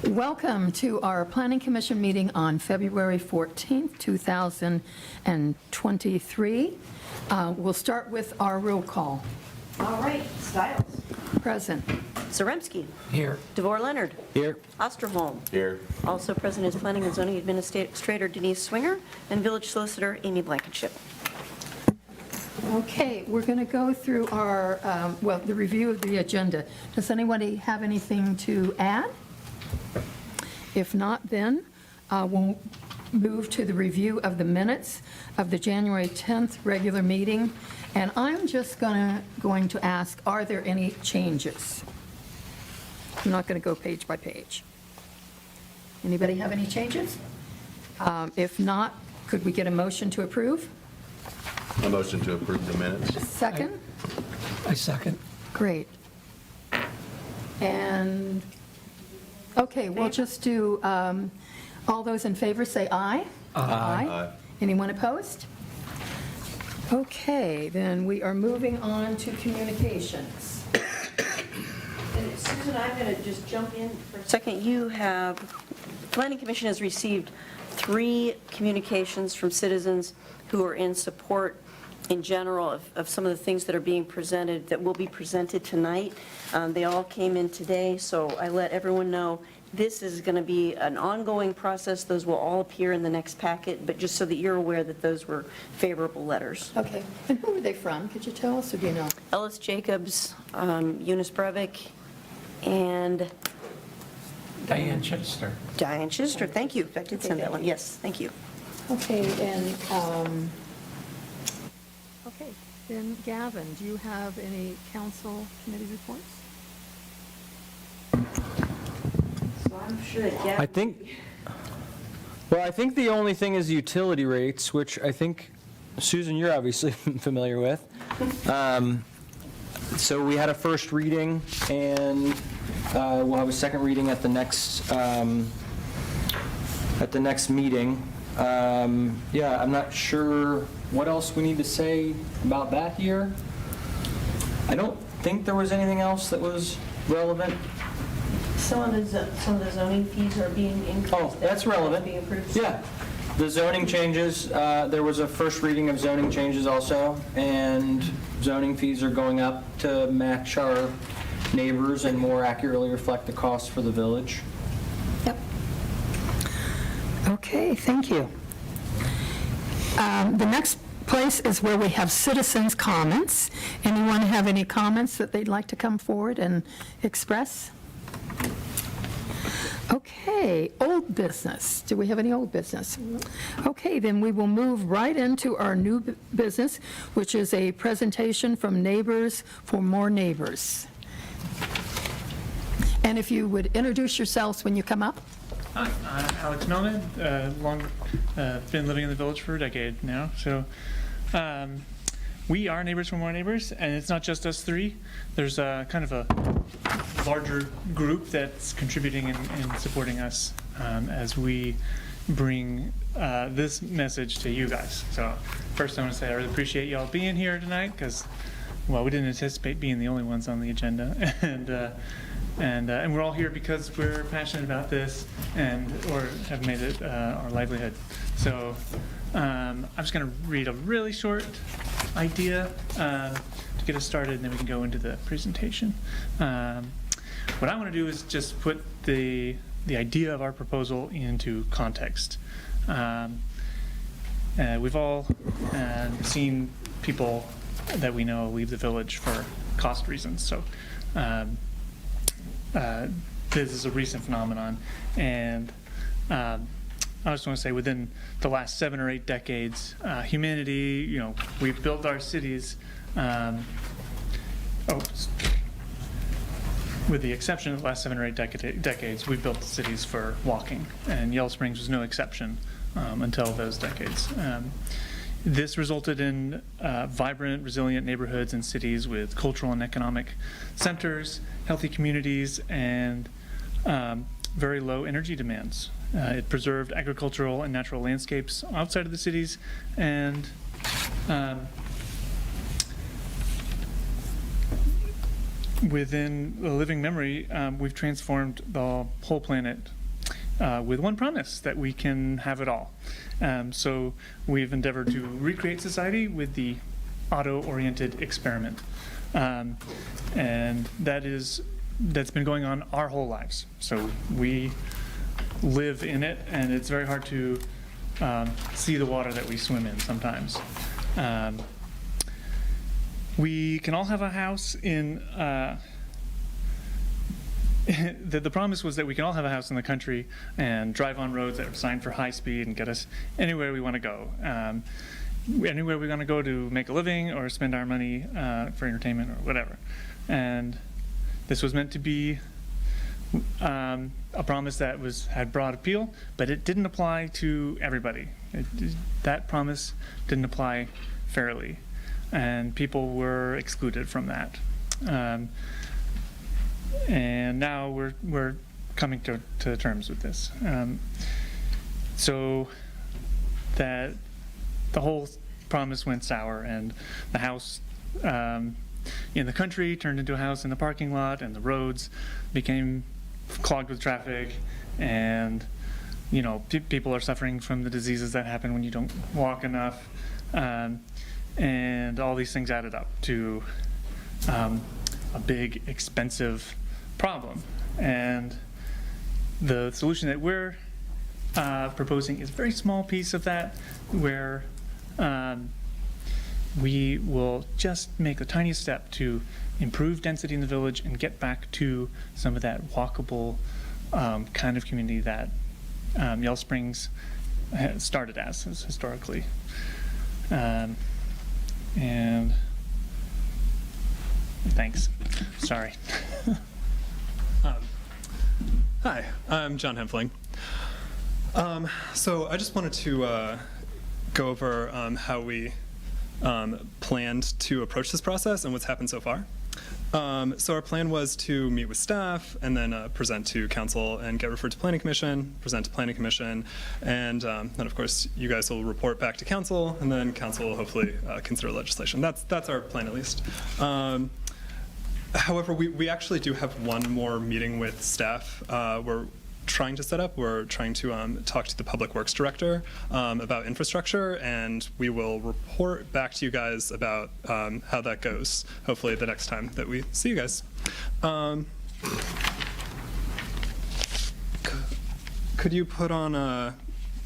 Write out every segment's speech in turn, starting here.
Welcome to our Planning Commission meeting on February 14th, 2023. We'll start with our roll call. All right, Stiles. Present. Zaremski. Here. DeVore Leonard. Here. Osterholm. Here. Also present is Planning and Zoning Administrator Denise Swinger and Village Solicitor Amy Blankenship. Okay, we're going to go through our, the review of the agenda. Does anybody have anything to add? If not, then we'll move to the review of the minutes of the January 10th regular meeting. And I'm just going to ask, are there any changes? I'm not going to go page by page. Anybody have any changes? If not, could we get a motion to approve? A motion to approve the minutes. Second? I second. Great. And, okay, we'll just do, all those in favor say aye. Aye. Anyone opposed? Okay, then we are moving on to communications. And Susan, I'm going to just jump in for a second. You have, the Planning Commission has received 3 communications from citizens who are in support in general of some of the things that are being presented, that will be presented tonight. They all came in today, so I let everyone know this is going to be an ongoing process. Those will all appear in the next packet, but just so that you're aware that those were favorable letters. Okay, and who are they from? Could you tell us, or do you know? Ellis Jacobs, Eunice Breivik, and Diane Chittister. Diane Chister. Thank you. I did send that one. Yes, thank you. Okay, and, okay, then Gavin, do you have any council committee reports? So I'm sure that Gavin... I think the only thing is utility rates, which I think, Susan, you're obviously familiar with. So we had a first reading, and we'll have a second reading at the next meeting. Yeah, I'm not sure what else we need to say about that here. I don't think there was anything else that was relevant. Some of the zoning fees are being increased. Oh, that's relevant. Being approved. Yeah, the zoning changes, there was a first reading of zoning changes also, and zoning fees are going up to match our neighbors and more accurately reflect the costs for the village. Yep. Okay, thank you. The next place is where we have citizens' comments. Anyone have any comments that they'd like to come forward and express? Okay, old business. Do we have any old business? Okay, then we will move right into our new business, which is a presentation from Neighbors for More Neighbors. And if you would introduce yourselves when you come up. Hi, I'm Alex Melman, been living in the village for a decade now. So we are Neighbors for More Neighbors, and it's not just us 3. There's kind of a larger group that's contributing and supporting us as we bring this message to you guys. So first I want to say I really appreciate y'all being here tonight because, well, we didn't anticipate being the only ones on the agenda. And we're all here because we're passionate about this or have made it our livelihood. So I'm just going to read a really short idea to get us started, and then we can go into the presentation. What I want to do is just put the idea of our proposal into context. We've all seen people that we know leave the village for cost reasons. So this is a recent phenomenon, and I just want to say within the last 7 or 8 decades, humanity, we've built our cities, with the exception of the last 7 or 8 decades, we've built cities for walking, and Yellow Springs was no exception until those decades. This resulted in vibrant, resilient neighborhoods and cities with cultural and economic centers, healthy communities, and very low energy demands. It preserved agricultural and natural landscapes outside of the cities, and within the living memory, we've transformed the whole planet with one promise, that we can have it all. So we've endeavored to recreate society with the auto-oriented experiment. And that's been going on our whole lives. So we live in it, and it's very hard to see the water that we swim in sometimes. We can all have a house in, the promise was that we can all have a house in the country and drive on roads that are designed for high speed and get us anywhere we want to go. Anywhere we want to go to make a living or spend our money for entertainment or whatever. And this was meant to be a promise that had broad appeal, but it didn't apply to everybody. That promise didn't apply fairly, and people were excluded from that. And now we're coming to terms with this. So that the whole promise went sour, and the house in the country turned into a house in the parking lot, and the roads became clogged with traffic, and people are suffering from the diseases that happen when you don't walk enough, and all these things added up to a big, expensive problem. And the solution that we're proposing is a very small piece of that, where we will just make the tiniest step to improve density in the village and get back to some of that walkable kind of community that Yellow Springs started as historically. And thanks. Sorry. Hi, I'm John Hempfling. So I just wanted to go over how we planned to approach this process and what's happened so far. So our plan was to meet with staff and then present to council and get referred to planning commission, present to planning commission, and then of course you guys will report back to council, and then council will hopefully consider legislation. That's our plan, at least. However, we actually do have one more meeting with staff. We're trying to set up. We're trying to talk to the Public Works Director about infrastructure, and we will report back to you guys about how that goes, hopefully the next time that we see you guys. Could you put on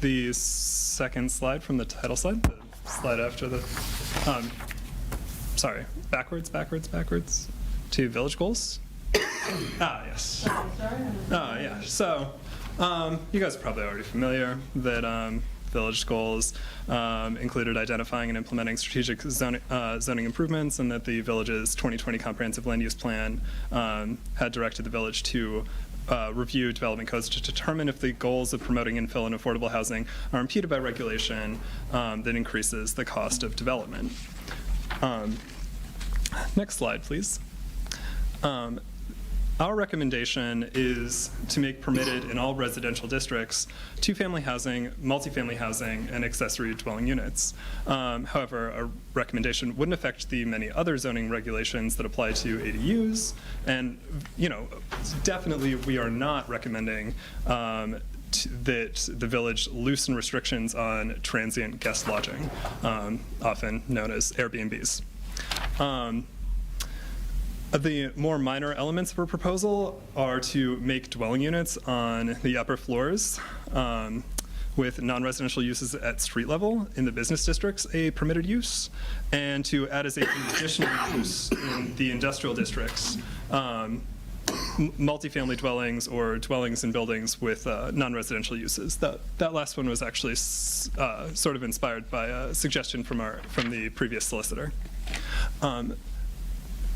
the second slide from the title slide, the slide after the, sorry, backwards, to village goals? Yes. Yeah. So, you guys are probably already familiar that village goals included identifying and implementing strategic zoning improvements, and that the village's 2020 comprehensive land use plan had directed the village to review development codes to determine if the goals of promoting infill and affordable housing are impeded by regulation that increases the cost of development. Next slide, please. Our recommendation is to make permitted in all residential districts two-family housing, multifamily housing, and accessory dwelling units. However, our recommendation wouldn't affect the many other zoning regulations that apply to ADUs, and definitely we are not recommending that the village loosen restrictions on transient guest lodging, often known as Airbnbs. The more minor elements of our proposal are to make dwelling units on the upper floors with non-residential uses at street level in the business districts a permitted use, and to add as a conditional use in the industrial districts multifamily dwellings or dwellings in buildings with non-residential uses. That last one was actually sort of inspired by a suggestion from the previous solicitor.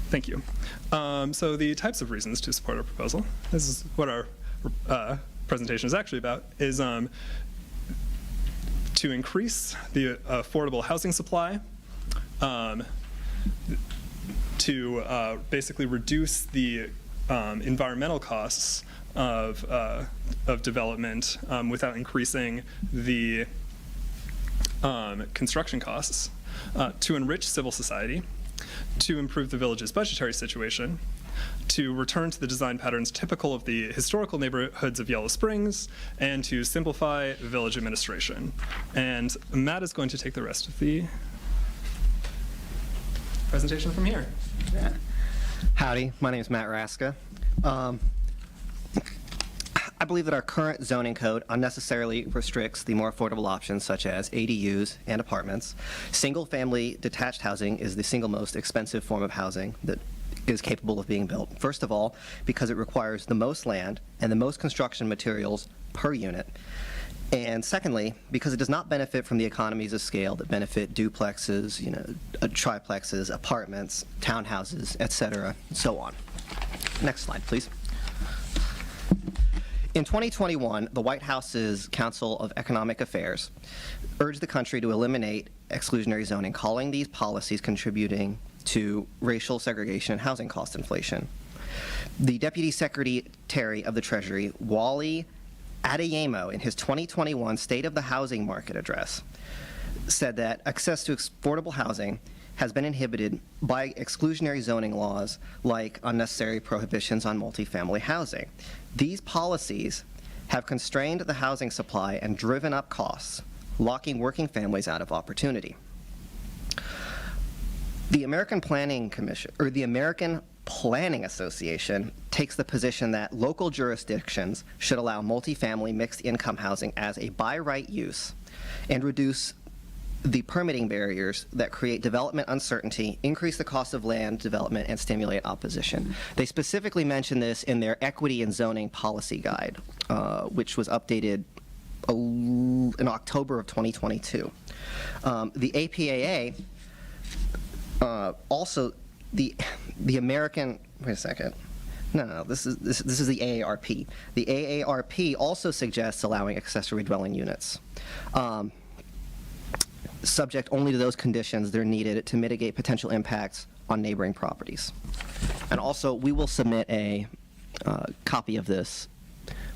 Thank you. So the types of reasons to support our proposal, this is what our presentation is actually about, is to increase the affordable housing supply, to basically reduce the environmental costs of development without increasing the construction costs, to enrich civil society, to improve the village's budgetary situation, to return to the design patterns typical of the historical neighborhoods of Yellow Springs, and to simplify village administration. And Matt is going to take the rest of the presentation from here. Howdy, my name is Matt Raska. I believe that our current zoning code unnecessarily restricts the more affordable options such as ADUs and apartments. Single-family detached housing is the single most expensive form of housing that is capable of being built. First of all, because it requires the most land and the most construction materials per unit. And secondly, because it does not benefit from the economies of scale that benefit duplexes, triplexes, apartments, townhouses, etc., so on. Next slide, please. In 2021, the White House's Council of Economic Affairs urged the country to eliminate exclusionary zoning, calling these policies contributing to racial segregation and housing cost inflation. The Deputy Secretary of the Treasury, Wally Adeyemo, in his 2021 State of the Housing Market address, said that access to affordable housing has been inhibited by exclusionary zoning laws like unnecessary prohibitions on multifamily housing. These policies have constrained the housing supply and driven up costs, locking working families out of opportunity. The American Planning Commission, or the American Planning Association, takes the position that local jurisdictions should allow multifamily mixed income housing as a by right use and reduce the permitting barriers that create development uncertainty, increase the cost of land development, and stimulate opposition. They specifically mention this in their Equity and Zoning Policy Guide, which was updated in October of 2022. The APAA also, the American, wait a second. No, this is the AARP. The AARP also suggests allowing accessory dwelling units, subject only to those conditions that are needed to mitigate potential impacts on neighboring properties. And also, we will submit a copy of this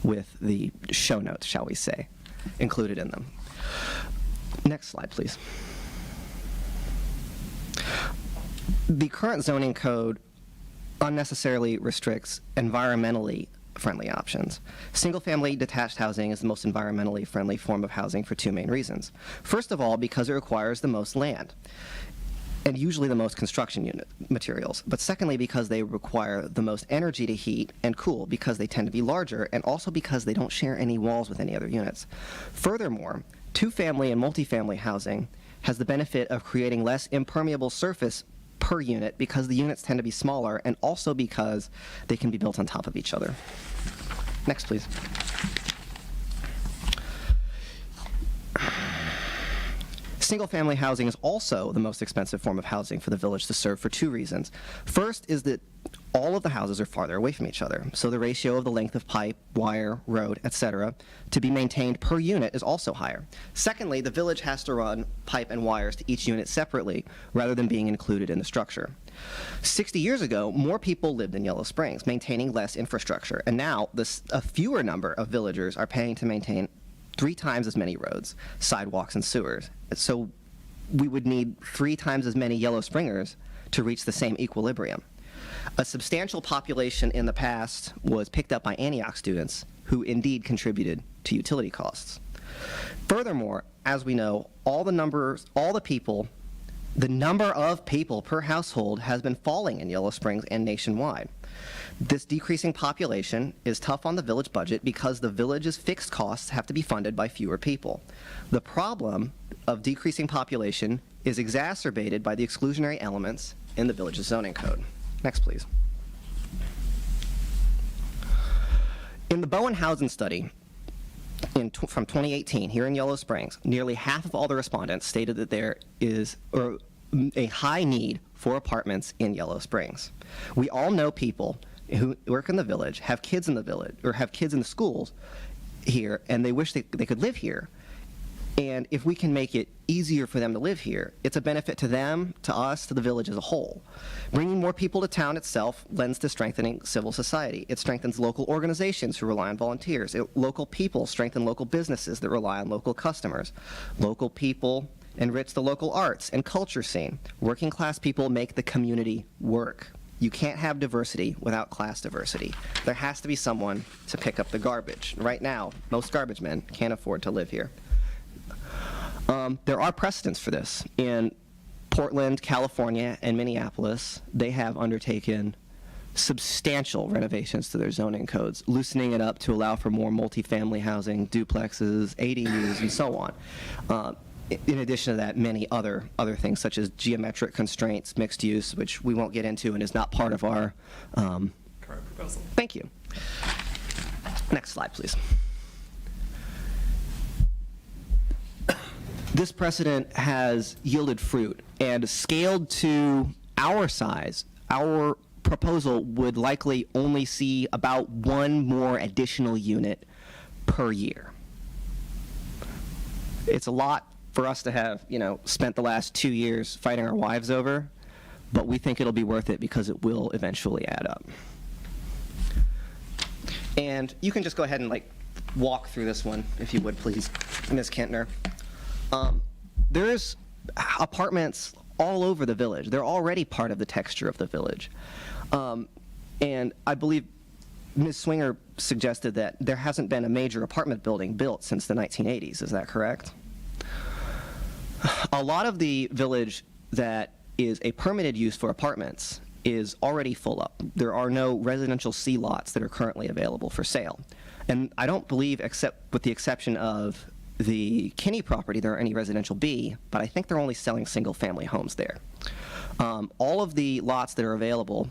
with the show notes, shall we say, included in them. Next slide, please. The current zoning code unnecessarily restricts environmentally friendly options. Single-family detached housing is the most environmentally friendly form of housing for two main reasons. First of all, because it requires the most land, and usually the most construction materials. But secondly, because they require the most energy to heat and cool, because they tend to be larger, and also because they don't share any walls with any other units. Furthermore, two-family and multifamily housing has the benefit of creating less impermeable surface per unit because the units tend to be smaller, and also because they can be built on top of each other. Next, please. Single-family housing is also the most expensive form of housing for the village to serve for two reasons. First is that all of the houses are farther away from each other, so the ratio of the length of pipe, wire, road, etc., to be maintained per unit is also higher. Secondly, the village has to run pipe and wires to each unit separately rather than being included in the structure. 60 years ago, more people lived in Yellow Springs, maintaining less infrastructure, and now a fewer number of villagers are paying to maintain 3 times as many roads, sidewalks, and sewers. So we would need 3 times as many Yellow Springers to reach the same equilibrium. A substantial population in the past was picked up by Antioch students who indeed contributed to utility costs. Furthermore, as we know, the number of people per household has been falling in Yellow Springs and nationwide. This decreasing population is tough on the village budget because the village's fixed costs have to be funded by fewer people. The problem of decreasing population is exacerbated by the exclusionary elements in the village's zoning code. Next, please. In the Bowen Housing Study from 2018 here in Yellow Springs, nearly half of all the respondents stated that there is a high need for apartments in Yellow Springs. We all know people who work in the village, have kids in the village, or have kids in the schools here, and they wish they could live here. And if we can make it easier for them to live here, it's a benefit to them, to us, to the village as a whole. Bringing more people to town itself lends to strengthening civil society. It strengthens local organizations who rely on volunteers. Local people strengthen local businesses that rely on local customers. Local people enrich the local arts and culture scene. Working class people make the community work. You can't have diversity without class diversity. There has to be someone to pick up the garbage. Right now, most garbage men can't afford to live here. There are precedents for this. In Portland, California, and Minneapolis, they have undertaken substantial renovations to their zoning codes, loosening it up to allow for more multifamily housing, duplexes, ADUs, and so on. In addition to that, many other things, such as geometric constraints, mixed use, which we won't get into and is not part of our Current proposal. Thank you. Next slide, please. This precedent has yielded fruit, and scaled to our size, our proposal would likely only see about one more additional unit per year. It's a lot for us to have, spent the last 2 years fighting our wives over, but we think it'll be worth it because it will eventually add up. And you can just go ahead and walk through this one, if you would, please, Ms. Kentner. There's apartments all over the village. They're already part of the texture of the village. And I believe Ms. Swinger suggested that there hasn't been a major apartment building built since the 1980s. Is that correct? A lot of the village that is a permitted use for apartments is already full up. There are no residential C lots that are currently available for sale. And I don't believe, except with the exception of the Kinney property, there are any residential B, but I think they're only selling single-family homes there. All of the lots that are available,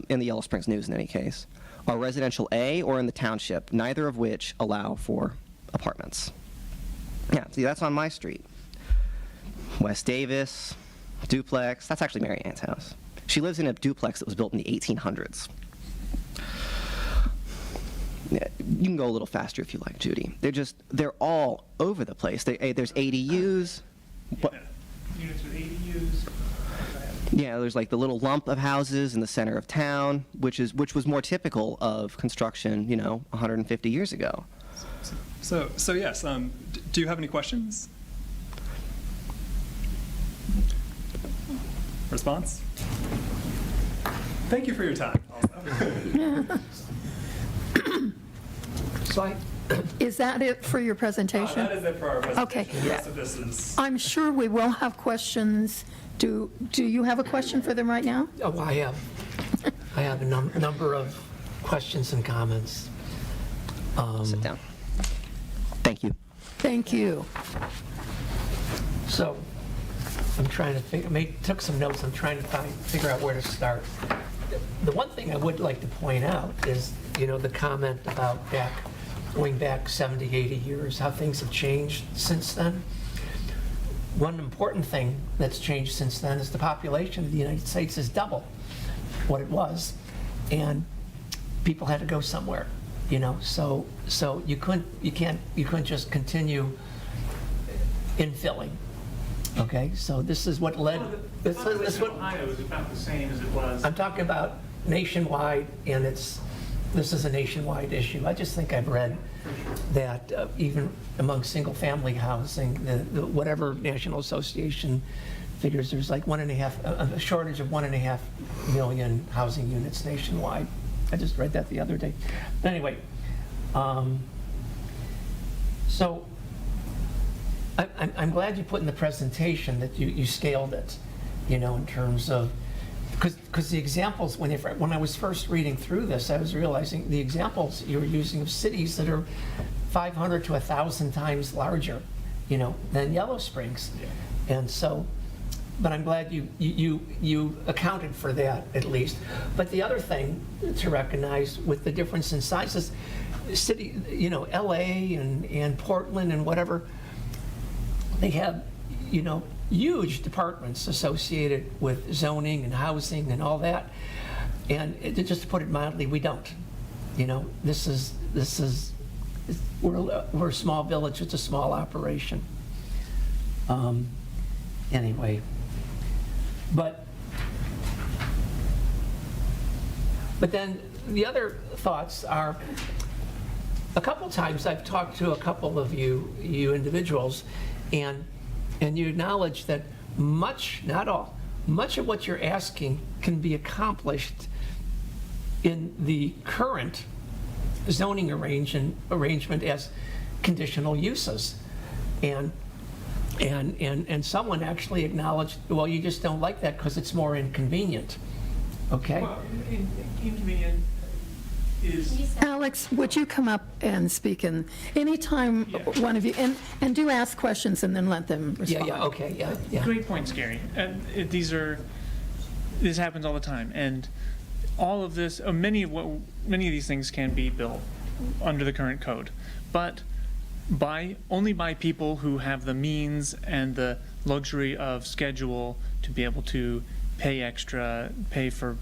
in the Yellow Springs News in any case, are residential A or in the township, neither of which allow for apartments. Yeah, see, that's on my street. West Davis, duplex, that's actually Mary Ann's house. She lives in a duplex that was built in the 1800s. Yeah, you can go a little faster if you like, Judy. They're all over the place. There's ADUs. Yeah. Units with ADUs. Yeah, there's the little lump of houses in the center of town, which was more typical of construction, 150 years ago. So yes, do you have any questions? Response? Thank you for your time. Is that it for your presentation? That is it for our presentation. Okay. The rest of this is... I'm sure we will have questions. Do you have a question for them right now? Oh, I have a number of questions and comments. Sit down. Thank you. Thank you. So I'm trying to took some notes. I'm trying to figure out where to start. The one thing I would like to point out is, the comment about going back 70, 80 years, how things have changed since then. One important thing that's changed since then is the population of the United States is double what it was, and people had to go somewhere, So you couldn't just continue infilling. Okay, so this is what led. The population of Ohio is about the same as it was. I'm talking about nationwide, and this is a nationwide issue. I just think I've read that even among single-family housing, the whatever National Association figures, there's a shortage of 1.5 million housing units nationwide. I just read that the other day. But anyway, so I'm glad you put in the presentation that you scaled it, in terms of, because the examples, when I was first reading through this, I was realizing the examples you were using of cities that are 500 to 1,000 times larger, than Yellow Springs. Yeah. And so, but I'm glad you accounted for that at least. But the other thing to recognize with the difference in sizes, city, LA and Portland and whatever, they have, huge departments associated with zoning and housing and all that. And just to put it mildly, we don't. This is we're a small village. It's a small operation. Anyway, but then the other thoughts are, a couple times I've talked to a couple of you individuals, and and you acknowledge that much, not all, much of what you're asking can be accomplished in the current zoning arrangement as conditional uses. And someone actually acknowledged, well, you just don't like that because it's more inconvenient, okay? Well, inconvenient is, Alex, would you come up and speak? And anytime one of you, and do ask questions and then let them respond. Yeah, okay, yeah. great points, Gary. And this happens all the time. And all of this, many of these things can be built under the current code, but only by people who have the means and the luxury of schedule to be able to pay for,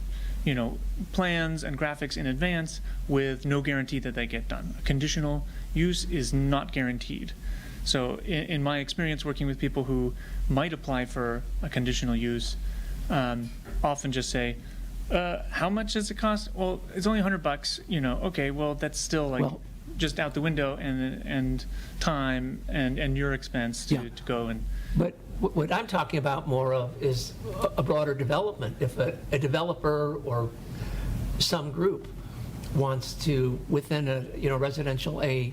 plans and graphics in advance with no guarantee that they get done. A conditional use is not guaranteed. So in my experience working with people who might apply for a conditional use, often just say, how much does it cost? Well, it's only $100, okay, well, that's still just out the window and time and your expense to go and. But what I'm talking about more of is a broader development. If a developer or some group wants to, within a residential A,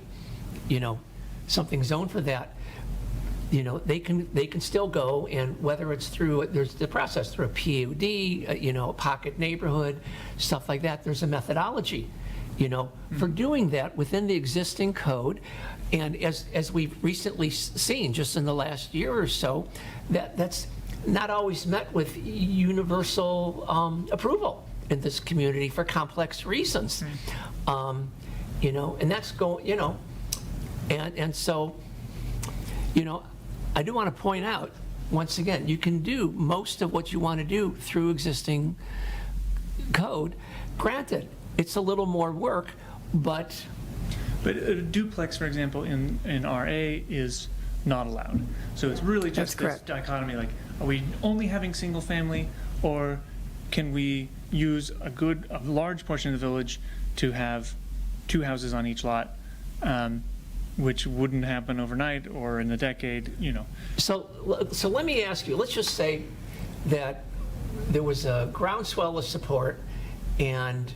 something zoned for that, they can still go, and whether it's through, there's the process through a PUD, a pocket neighborhood, stuff like that. There's a methodology, for doing that within the existing code. And as we've recently seen, just in the last year or so, that's not always met with universal approval in this community for complex reasons. And that's going, and so, I do want to point out, once again, you can do most of what you want to do through existing code. Granted, it's a little more work, but a duplex, for example, in RA is not allowed. So it's really just this dichotomy, like, are we only having single family, or can we use a large portion of the village to have 2 houses on each lot, which wouldn't happen overnight or in a decade, So let me ask you, let's just say that there was a groundswell of support, and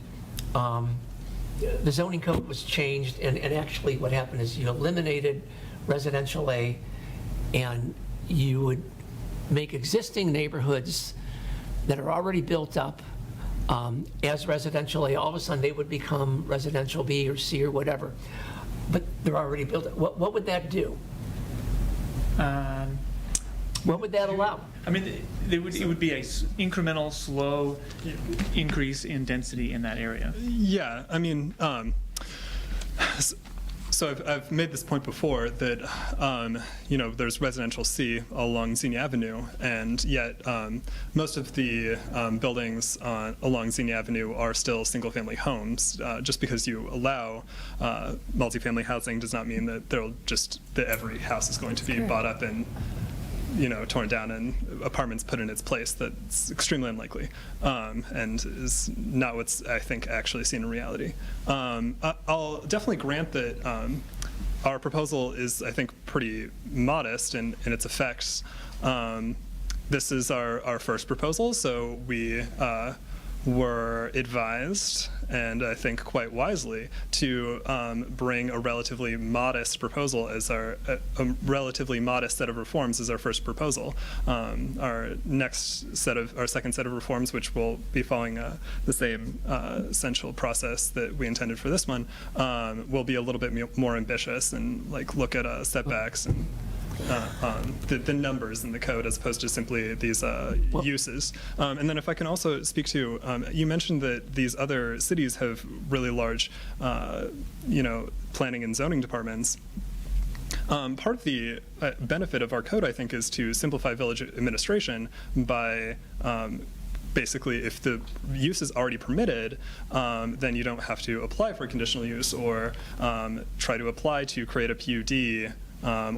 the zoning code was changed, and actually what happened is you eliminated residential A, and you would make existing neighborhoods that are already built up as residential A. All of a sudden, they would become residential B or C or whatever, but they're already built up. What would that do? What would that allow? I mean, it would be a incremental, slow increase in density in that area. Yeah, I mean, so I've made this point before that, there's residential C along Xenia Avenue, and yet most of the buildings along Xenia Avenue are still single-family homes. Just because you allow multifamily housing does not mean that that every house is going to be bought up and torn down and apartments put in its place. That's extremely unlikely, and is not what's, I think, actually seen in reality. I'll definitely grant that our proposal is, I think, pretty modest in its effects. This is our first proposal, so we were advised, and I think quite wisely, to bring a relatively modest proposal as a relatively modest set of reforms as our first proposal. Our second set of reforms, which will be following the same essential process that we intended for this one, will be a little bit more ambitious and look at setbacks and the numbers in the code as opposed to simply these uses. And then if I can also speak to, you mentioned that these other cities have really large, planning and zoning departments. Part of the benefit of our code, I think, is to simplify village administration by basically, if the use is already permitted, then you don't have to apply for a conditional use or try to apply to create a PUD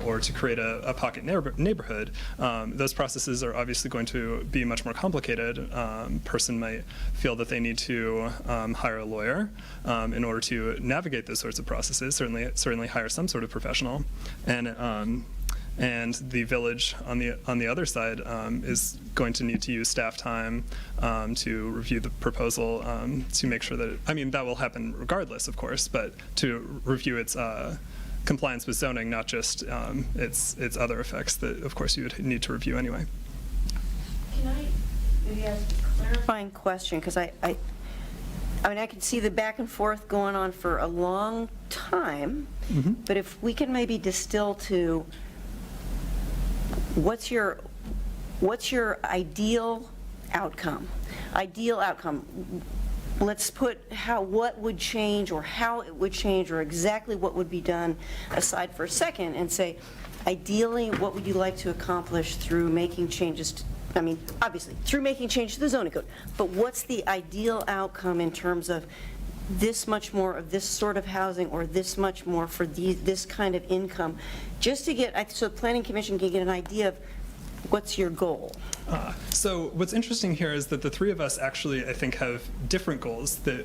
or to create a pocket neighborhood. Those processes are obviously going to be much more complicated. Person might feel that they need to hire a lawyer in order to navigate those sorts of processes, certainly hire some sort of professional. And and the village on the other side is going to need to use staff time to review the proposal to make sure that, that will happen regardless, of course, but to review its compliance with zoning, not just its other effects that, of course, you would need to review anyway. Can I maybe ask a clarifying question? Because I can see the back and forth going on for a long time, but if we can maybe distill to what's your ideal outcome? Ideal outcome. Let's put what would change or how it would change or exactly what would be done aside for a second and say, ideally, what would you like to accomplish through making changes to, obviously, through making changes to the zoning code, but what's the ideal outcome in terms of this much more of this sort of housing or this much more for this kind of income, just to get, so the Planning Commission can get an idea of what's your goal? So what's interesting here is that the three of us actually, I think, have different goals that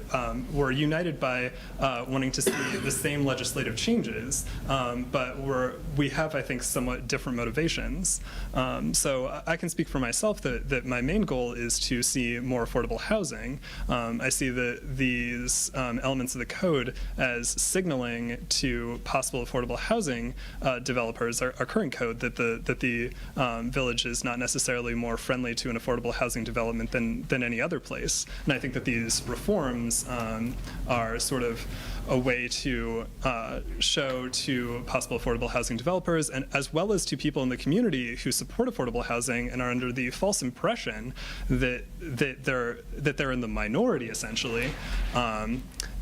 we're united by wanting to see the same legislative changes, but we have, I think, somewhat different motivations. So I can speak for myself that my main goal is to see more affordable housing. I see these elements of the code as signaling to possible affordable housing developers, our current code, that the village is not necessarily more friendly to an affordable housing development than any other place. And I think that these reforms are sort of a way to show to possible affordable housing developers, and as well as to people in the community who support affordable housing and are under the false impression that they're in the minority, essentially,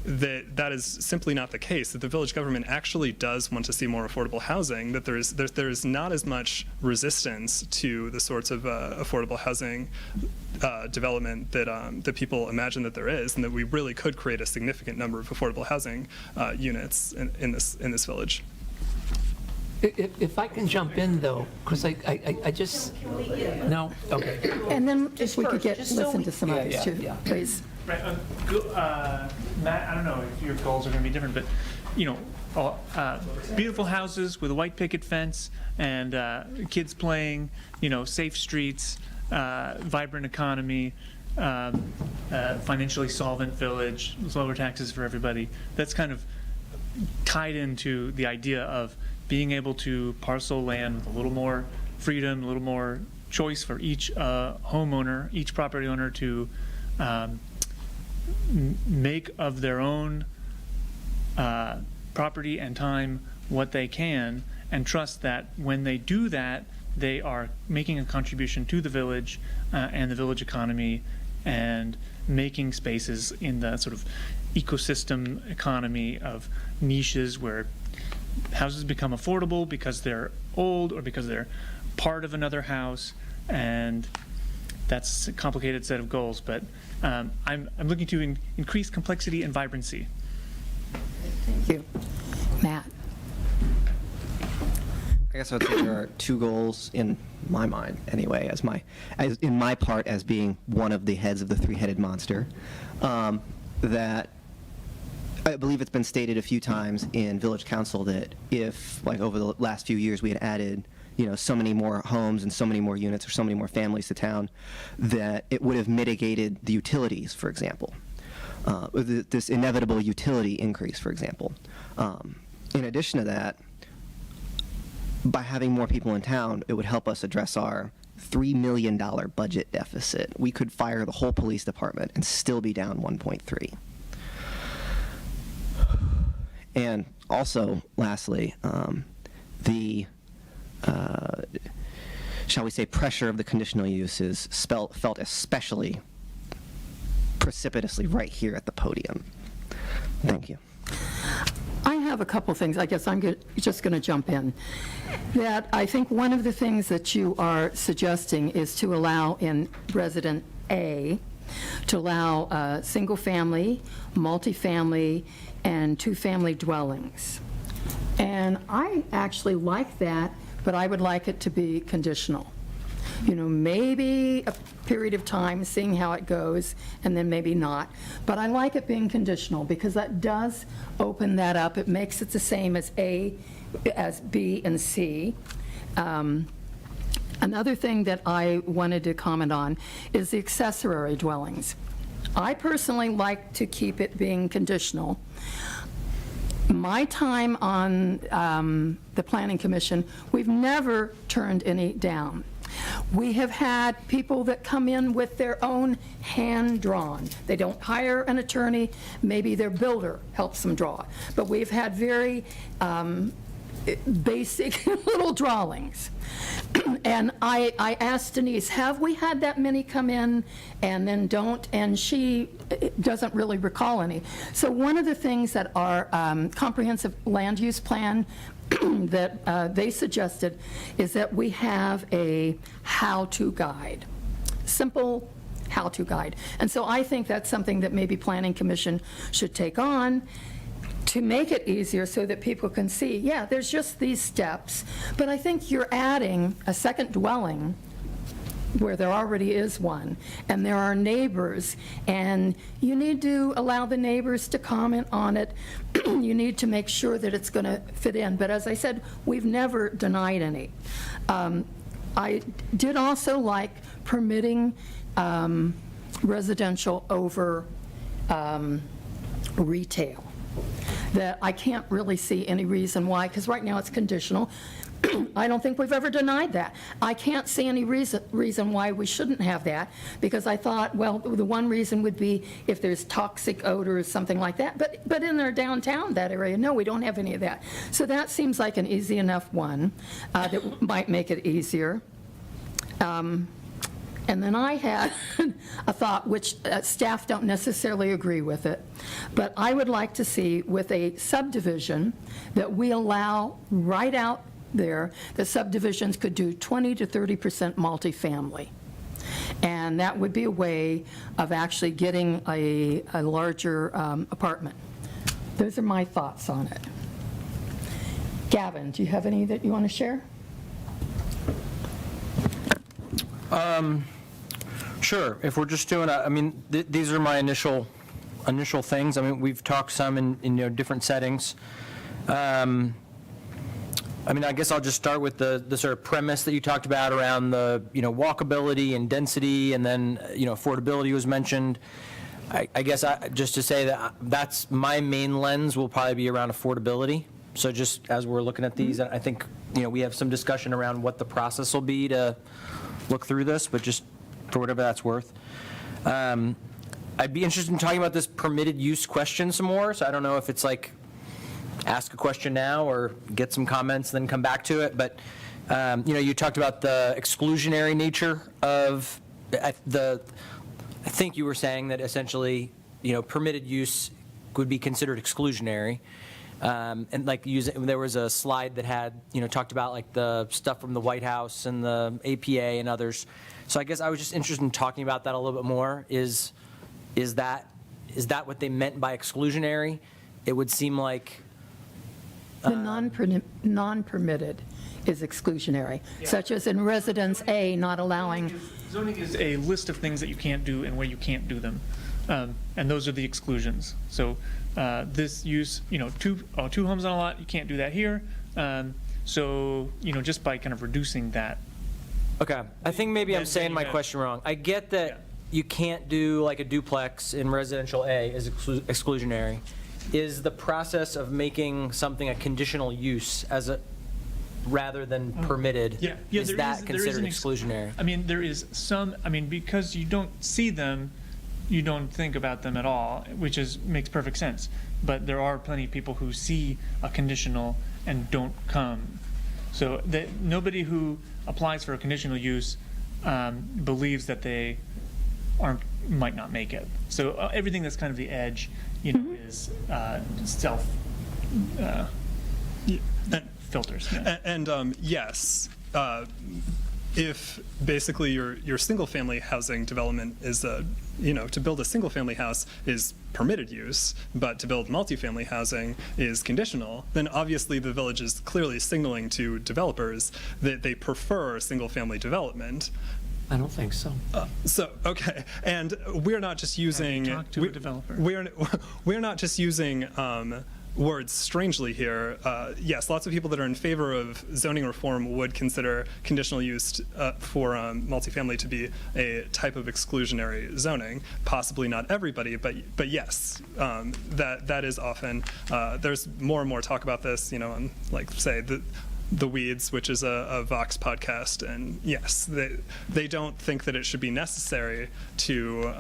that is simply not the case, that the village government actually does want to see more affordable housing, that there's not as much resistance to the sorts of affordable housing development that people imagine that there is, and that we really could create a significant number of affordable housing units in this village. If I can jump in, though, because I just, no? Okay. And then if we could just so listen we- to some others too, yeah. please. Right, Matt, I don't know if your goals are going to be different, but, beautiful houses with a white picket fence and kids playing, safe streets, vibrant economy, financially solvent village, lower taxes for everybody. That's kind of tied into the idea of being able to parcel land with a little more freedom, a little more choice for each homeowner, each property owner to make of their own property and time what they can, and trust that when they do that, they are making a contribution to the village and the village economy, and making spaces in the sort of ecosystem economy of niches where houses become affordable because they're old or because they're part of another house. And that's a complicated set of goals, but I'm looking to increase complexity and vibrancy. Thank you. Matt? I guess I would say there are two goals in my mind, anyway, as in my part as being one of the heads of the three-headed monster. That I believe it's been stated a few times in Village Council that if, like, over the last few years we had added, so many more homes and so many more units or so many more families to town, that it would have mitigated the utilities, for example. This inevitable utility increase, for example. In addition to that, by having more people in town, it would help us address our $3 million budget deficit. We could fire the whole police department and still be down 1.3. And also, lastly, the shall we say, pressure of the conditional use is felt especially precipitously right here at the podium. Thank you. I have a couple things. I guess I'm just going to jump in. That I think one of the things that you are suggesting is to allow in resident A, to allow single-family, multifamily, and two-family dwellings. And I actually like that, but I would like it to be conditional. Maybe a period of time, seeing how it goes, and then maybe not. But I like it being conditional because that does open that up. It makes it the same as A, as B and C. Another thing that I wanted to comment on is the accessory dwellings. I personally like to keep it being conditional. My time on the Planning Commission, we've never turned any down. We have had people that come in with their own hand-drawn. They don't hire an attorney, maybe their builder helps them draw. But we've had very basic little drawings. And I asked Denise, have we had that many come in and then don't? And she doesn't really recall any. So one of the things that our comprehensive land use plan that they suggested is that we have a how-to guide, simple how-to guide. And so I think that's something that maybe Planning Commission should take on to make it easier so that people can see, yeah, there's just these steps, but I think you're adding a second dwelling where there already is one, and there are neighbors, and you need to allow the neighbors to comment on it. You need to make sure that it's going to fit in. But as I said, we've never denied any. I did also like permitting residential over retail. That I can't really see any reason why, because right now it's conditional. I don't think we've ever denied that. I can't see any reason why we shouldn't have that, because I thought, well, the one reason would be if there's toxic odors, something like that. But in our downtown, that area, no, we don't have any of that. So that seems like an easy enough one that might make it easier. And then I had a thought, which staff don't necessarily agree with it, but I would like to see with a subdivision that we allow right out there that subdivisions could do 20 to 30% multifamily. And that would be a way of actually getting a larger apartment. Those are my thoughts on it. Gavin, do you have any that you want to share? Sure. If we're just doing, I mean, these are my initial things. I mean, we've talked some in different settings. I mean, I guess I'll just start with the sort of premise that you talked about around the walkability and density, and then affordability was mentioned. I guess just to say that that's my main lens will probably be around affordability. So just as we're looking at these, I think we have some discussion around what the process will be to look through this, but just for whatever that's worth. I'd be interested in talking about this permitted use question some more. So I don't know if it's like ask a question now or get some comments, then come back to it. But you talked about the exclusionary nature of I think you were saying that essentially permitted use would be considered exclusionary. And like there was a slide that had talked about like the stuff from the White House and the APA and others. So I guess I was just interested in talking about that a little bit more. Is that what they meant by exclusionary? It would seem like The non-permitted is exclusionary, such as in Residence A, not allowing. Zoning is a list of things that you can't do and where you can't do them, and those are the exclusions. So this use, two homes on a lot, you can't do that here. So just by kind of reducing that. Okay, I think maybe I'm saying my question wrong. I get that you can't do like a duplex in residential A is exclusionary. Is the process of making something a conditional use rather than permitted, is that considered exclusionary? I mean, there is some, because you don't see them, you don't think about them at all, which makes perfect sense. But there are plenty of people who see a conditional and don't come. So nobody who applies for a conditional use believes that they might not make it. So everything that's kind of the edge, is self filters. Yeah. And yes, if basically your single-family housing development is to build a single-family house is permitted use, but to build multifamily housing is conditional, then obviously the village is clearly signaling to developers that they prefer single-family development. I don't think so. Okay, and we're not just using. Talk to a developer. We're not just using words strangely here. Yes, lots of people that are in favor of zoning reform would consider conditional use for multifamily to be a type of exclusionary zoning. Possibly not everybody, but yes, that is often. There's more and more talk about this, on, like, say, the Weeds, which is a Vox podcast, and yes, they don't think that it should be necessary to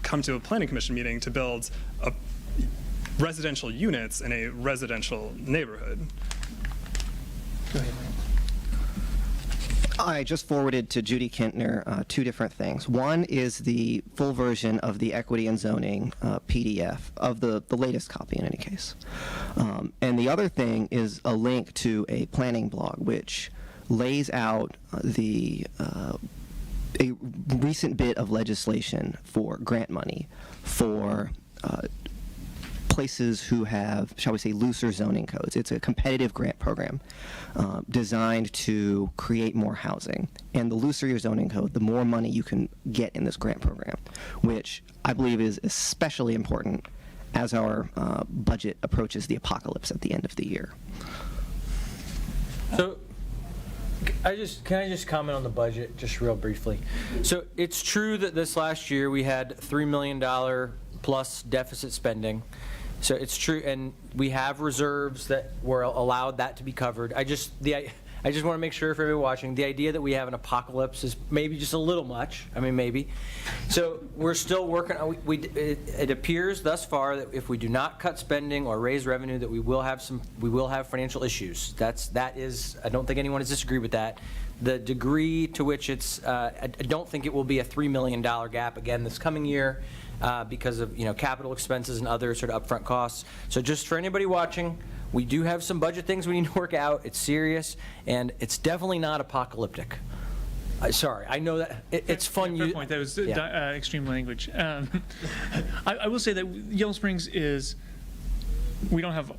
come to a planning commission meeting to build residential units in a residential neighborhood. Go ahead, Lance. I just forwarded to Judy Kintner 2 different things. One is the full version of the equity and zoning PDF of the latest copy in any case. And the other thing is a link to a planning blog which lays out a recent bit of legislation for grant money for places who have, shall we say, looser zoning codes. It's a competitive grant program designed to create more housing. And the looser your zoning code, the more money you can get in this grant program, which I believe is especially important as our budget approaches the apocalypse at the end of the year. So, can I just comment on the budget just real briefly? So it's true that this last year we had $3 million plus deficit spending. So it's true, and we have reserves that were allowed that to be covered. I just want to make sure for everyone watching, the idea that we have an apocalypse is maybe just a little much. I mean, maybe. So we're still working. It appears thus far that if we do not cut spending or raise revenue, that we will have financial issues. That is. I don't think anyone has disagreed with that. The degree to which it's, I don't think it will be a $3 million gap again this coming year. Because of capital expenses and other sort of upfront costs. So just for anybody watching, we do have some budget things we need to work out. It's serious, and it's definitely not apocalyptic. Sorry, I know that it's fun. Fair point. That was extreme language. I will say that Yellow Springs is. We have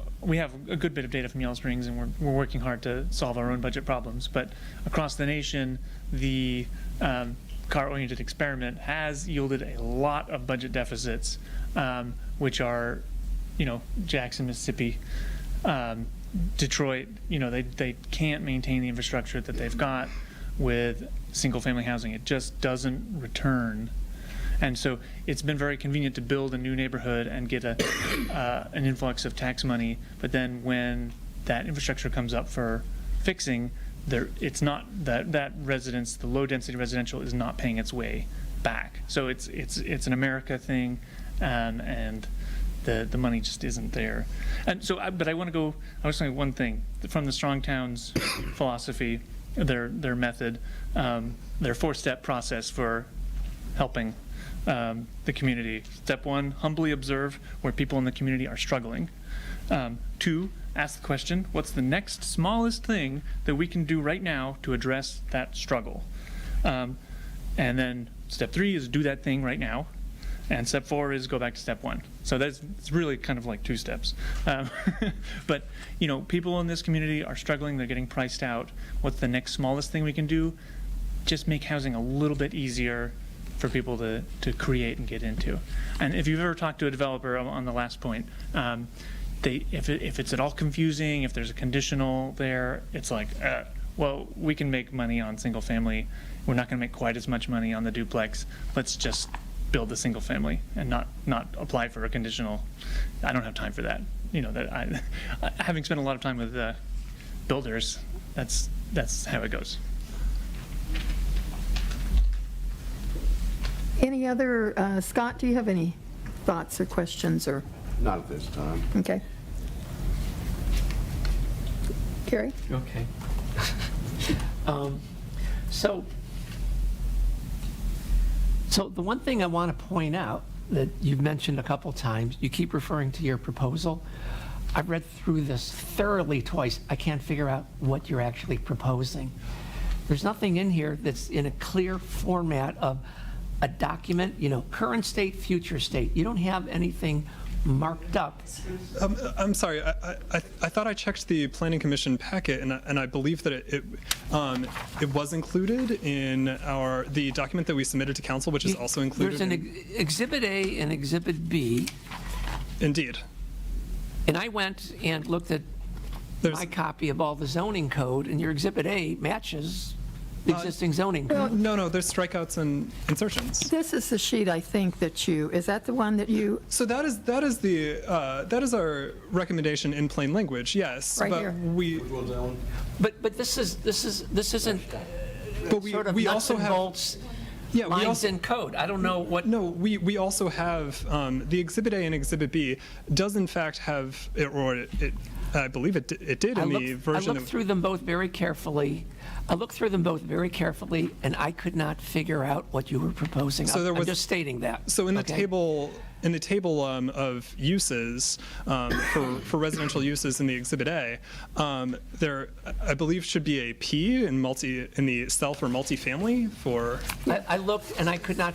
a good bit of data from Yellow Springs, and we're working hard to solve our own budget problems. But across the nation, the car-oriented experiment has yielded a lot of budget deficits, which are, Jackson, Mississippi, Detroit. They can't maintain the infrastructure that they've got with single-family housing. It just doesn't return, and so it's been very convenient to build a new neighborhood and get an influx of tax money. But then when that infrastructure comes up for fixing, it's not that residence, the low density residential, is not paying its way back. So it's an America thing, and the money just isn't there. And so, but I want to say one thing from the Strong Towns philosophy, their method, their 4-step process for helping the community. Step 1: humbly observe where people in the community are struggling. 2: ask the question, what's the next smallest thing that we can do right now to address that struggle? And then step 3 is do that thing right now. And step 4 is go back to step 1. So it's really kind of like 2 steps. But, people in this community are struggling. They're getting priced out. What's the next smallest thing we can do? Just make housing a little bit easier for people to create and get into. And if you've ever talked to a developer on the last point, if it's at all confusing, if there's a conditional there, it's like, well, we can make money on single family. We're not going to make quite as much money on the duplex. Let's just build the single family and not apply for a conditional. I don't have time for that. Having spent a lot of time with builders, that's how it goes. Any other, Scott, do you have any thoughts or questions or? Not at this time. Okay. Carrie? Okay. So the one thing I want to point out that you've mentioned a couple times, you keep referring to your proposal. I've read through this thoroughly twice. I can't figure out what you're actually proposing. There's nothing in here that's in a clear format of a document, current state, future state. You don't have anything marked up. I'm sorry. I thought I checked the Planning Commission packet, and I believe that it was included in the document that we submitted to council, which is also included. There's an Exhibit A and Exhibit B. Indeed. And I went and looked at There's- my copy of all the zoning code, and your Exhibit A matches the existing zoning code. No, there's strikeouts and insertions. This is the sheet, I think, is that the one that you, So that is our recommendation in plain language, yes. Right but here. But this isn't But sort of we nuts also and have bolts Yeah, we lines also- in code. I don't know what. No, we also have, the Exhibit A and Exhibit B does in fact have, I believe it did in the version I looked through them both very carefully. And I could not figure out what you were proposing. So there I'm was- just stating that. So in the okay? table, of uses, for residential uses in the Exhibit A, there, I believe, should be a P in the cell for multifamily for, I looked and I could not,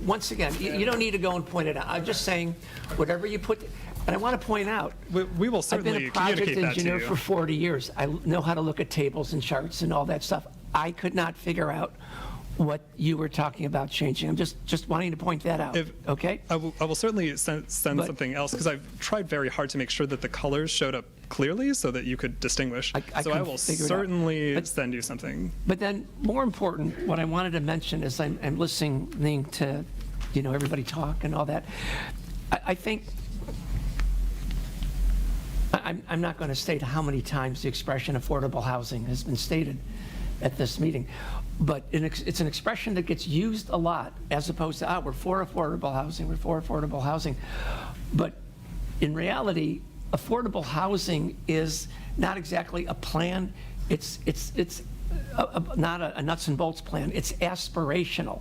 once again, you don't need to go and point it out. I'm just saying, whatever you put, and I want to point out, we will I've been certainly a project communicate that to engineer you. for 40 years. I know how to look at tables and charts and all that stuff. I could not figure out what you were talking about changing. I'm just wanting to point that out, okay? I will certainly send But- something else, because I've tried very hard to make sure that the colors showed up clearly so that you could distinguish. I So I couldn't will figure it out. certainly But- send you something. But then, more important, what I wanted to mention is I'm listening to, everybody talk and all that. I think, I'm not going to state how many times the expression affordable housing has been stated at this meeting, but it's an expression that gets used a lot, as opposed to, we're for affordable housing. But in reality, affordable housing is not exactly a plan. It's not a nuts and bolts plan. It's aspirational,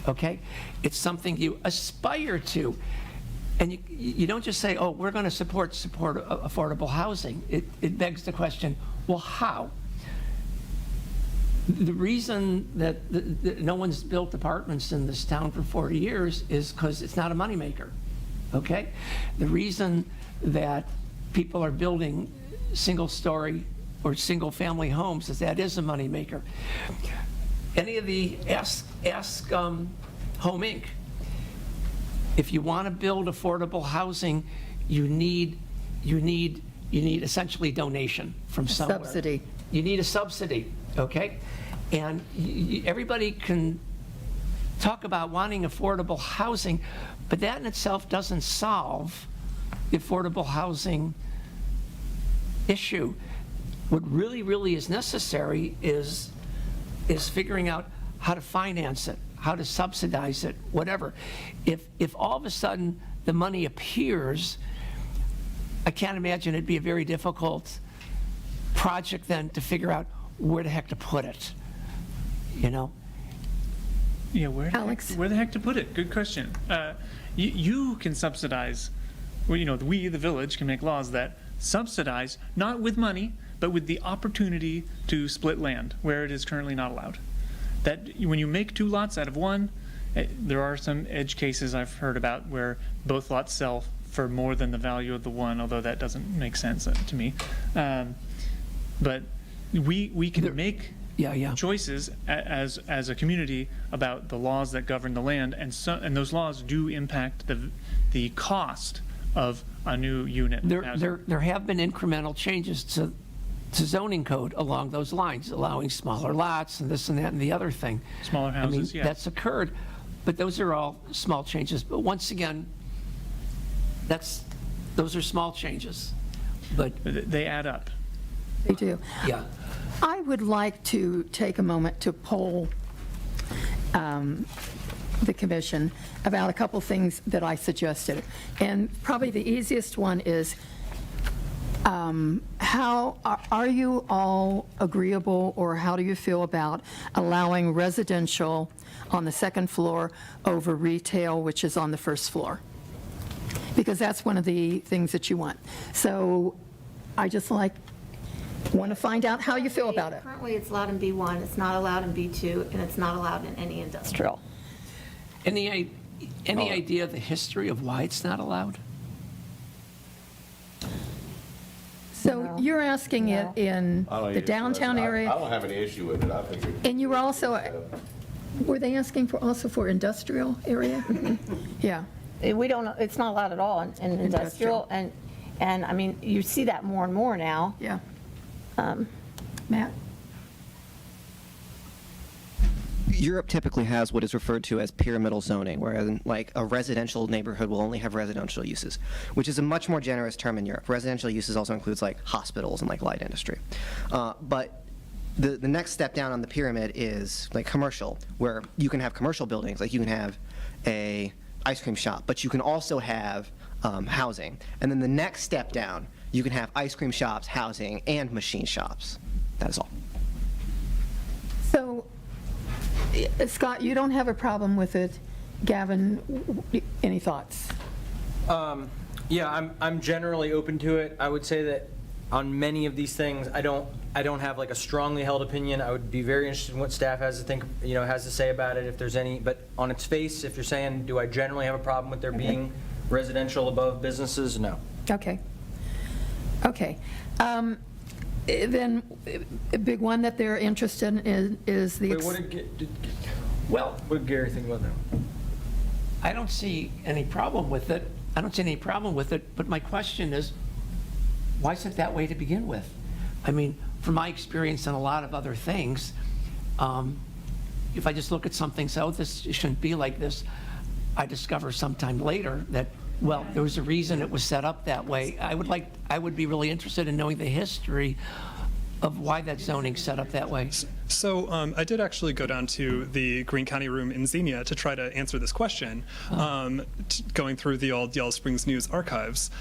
okay? It's something you aspire to. And you don't just say, we're going to support affordable housing. It begs the question, well, how? The reason that no one's built apartments in this town for 40 years is because it's not a moneymaker, okay? The reason that people are building single-story or single-family homes is that is a moneymaker. Any of the Ask Home Inc., if you want to build affordable housing, you need essentially donation from somewhere. subsidy. You need a subsidy, okay? And everybody can talk about wanting affordable housing, but that in itself doesn't solve the affordable housing issue. What really is necessary is figuring out how to finance it, how to subsidize it, whatever. If all of a sudden the money appears, I can't imagine it'd be a very difficult project then to figure out where the heck to put it, Yeah, Alex? where the heck to put it? Good question. You can subsidize, we, the village, can make laws that subsidize, not with money, but with the opportunity to split land where it is currently not allowed. That when you make two lots out of one, there are some edge cases I've heard about where both lots sell for more than the value of the one, although that doesn't make sense to me. But we can make choices as a community about the laws that govern the land, and those laws do impact the cost of a new unit. There have been incremental changes to zoning code along those lines, allowing smaller lots and this and that and the other thing. Smaller houses, yeah. That's occurred, but those are all small changes. But once again, those are small changes, but They add up. They do. yeah. I would like to take a moment to poll the commission about a couple things that I suggested. And probably the easiest one is, how are you all agreeable, or how do you feel about allowing residential on the second floor over retail, which is on the first floor? Because that's one of the things that you want. So I just want to find out how you feel about it. Currently, it's allowed in B1, it's not allowed in B2, and it's not allowed in any industrial. Any idea of the history of why it's not allowed? So you're asking it in I don't the need- downtown I area, don't have any issue with it. I think it. and you were also, were they asking also for industrial area? Yeah. We don't, it's not allowed at all in Industrial. industrial, And, I mean, you see that more and more now. Yeah. Matt? Europe typically has what is referred to as pyramidal zoning, whereas like a residential neighborhood will only have residential uses, which is a much more generous term in Europe. Residential uses also includes like hospitals and like light industry. But the next step down on the pyramid is like commercial, where you can have commercial buildings, like you can have a ice cream shop, but you can also have housing. And then the next step down, you can have ice cream shops, housing, and machine shops. That is all. So, Scott, you don't have a problem with it. Gavin, any thoughts? Yeah, I'm generally open to it. I would say that on many of these things, I don't have like a strongly held opinion. I would be very interested in what staff has to think, has to say about it, if there's any. But on its face, if you're saying, do I generally have a problem with there being residential above businesses? No. Okay. Okay. Then, a big one that they're interested in is the. Wait, what did Gary think about that? I don't see any problem with it. But my question is, why is it that way to begin with? I mean, from my experience and a lot of other things, if I just look at something, say, oh, this shouldn't be like this, I discover sometime later that, well, there was a reason it was set up that way. I would be really interested in knowing the history of why that zoning's set up that way. So I did actually go down to the Greene County room in Xenia to try to answer this question, going through the old Yellow Springs News archives.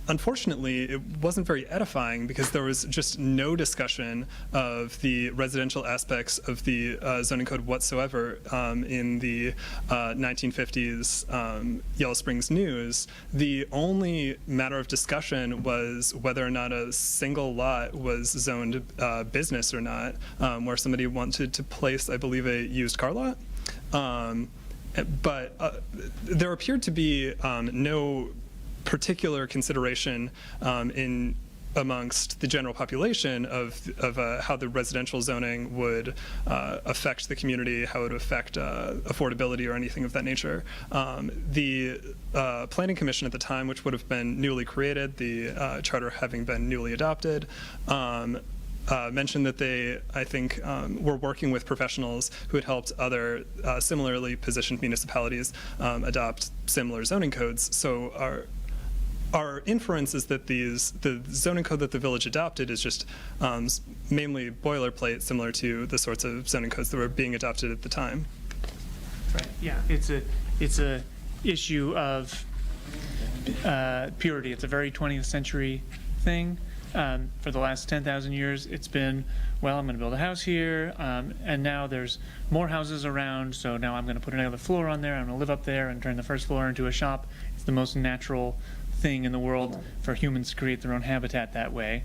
Unfortunately, it wasn't very edifying because there was just no discussion of the residential aspects of the zoning code whatsoever in the 1950s Yellow Springs News. The only matter of discussion was whether or not a single lot was zoned business or not, where somebody wanted to place, I believe, a used car lot. But there appeared to be no particular consideration amongst the general population of how the residential zoning would affect the community, how it would affect affordability or anything of that nature. The Planning Commission at the time, which would have been newly created, the charter having been newly adopted, mentioned that they, I think, were working with professionals who had helped other similarly positioned municipalities adopt similar zoning codes. So our inference is that the zoning code that the village adopted is just mainly boilerplate, similar to the sorts of zoning codes that were being adopted at the time. Right, yeah, it's a issue of purity. It's a very 20th century thing. For the last 10,000 years, it's been, well, I'm going to build a house here, and now there's more houses around, so now I'm going to put another floor on there, I'm going to live up there and turn the first floor into a shop. It's the most natural thing in the world for humans to create their own habitat that way.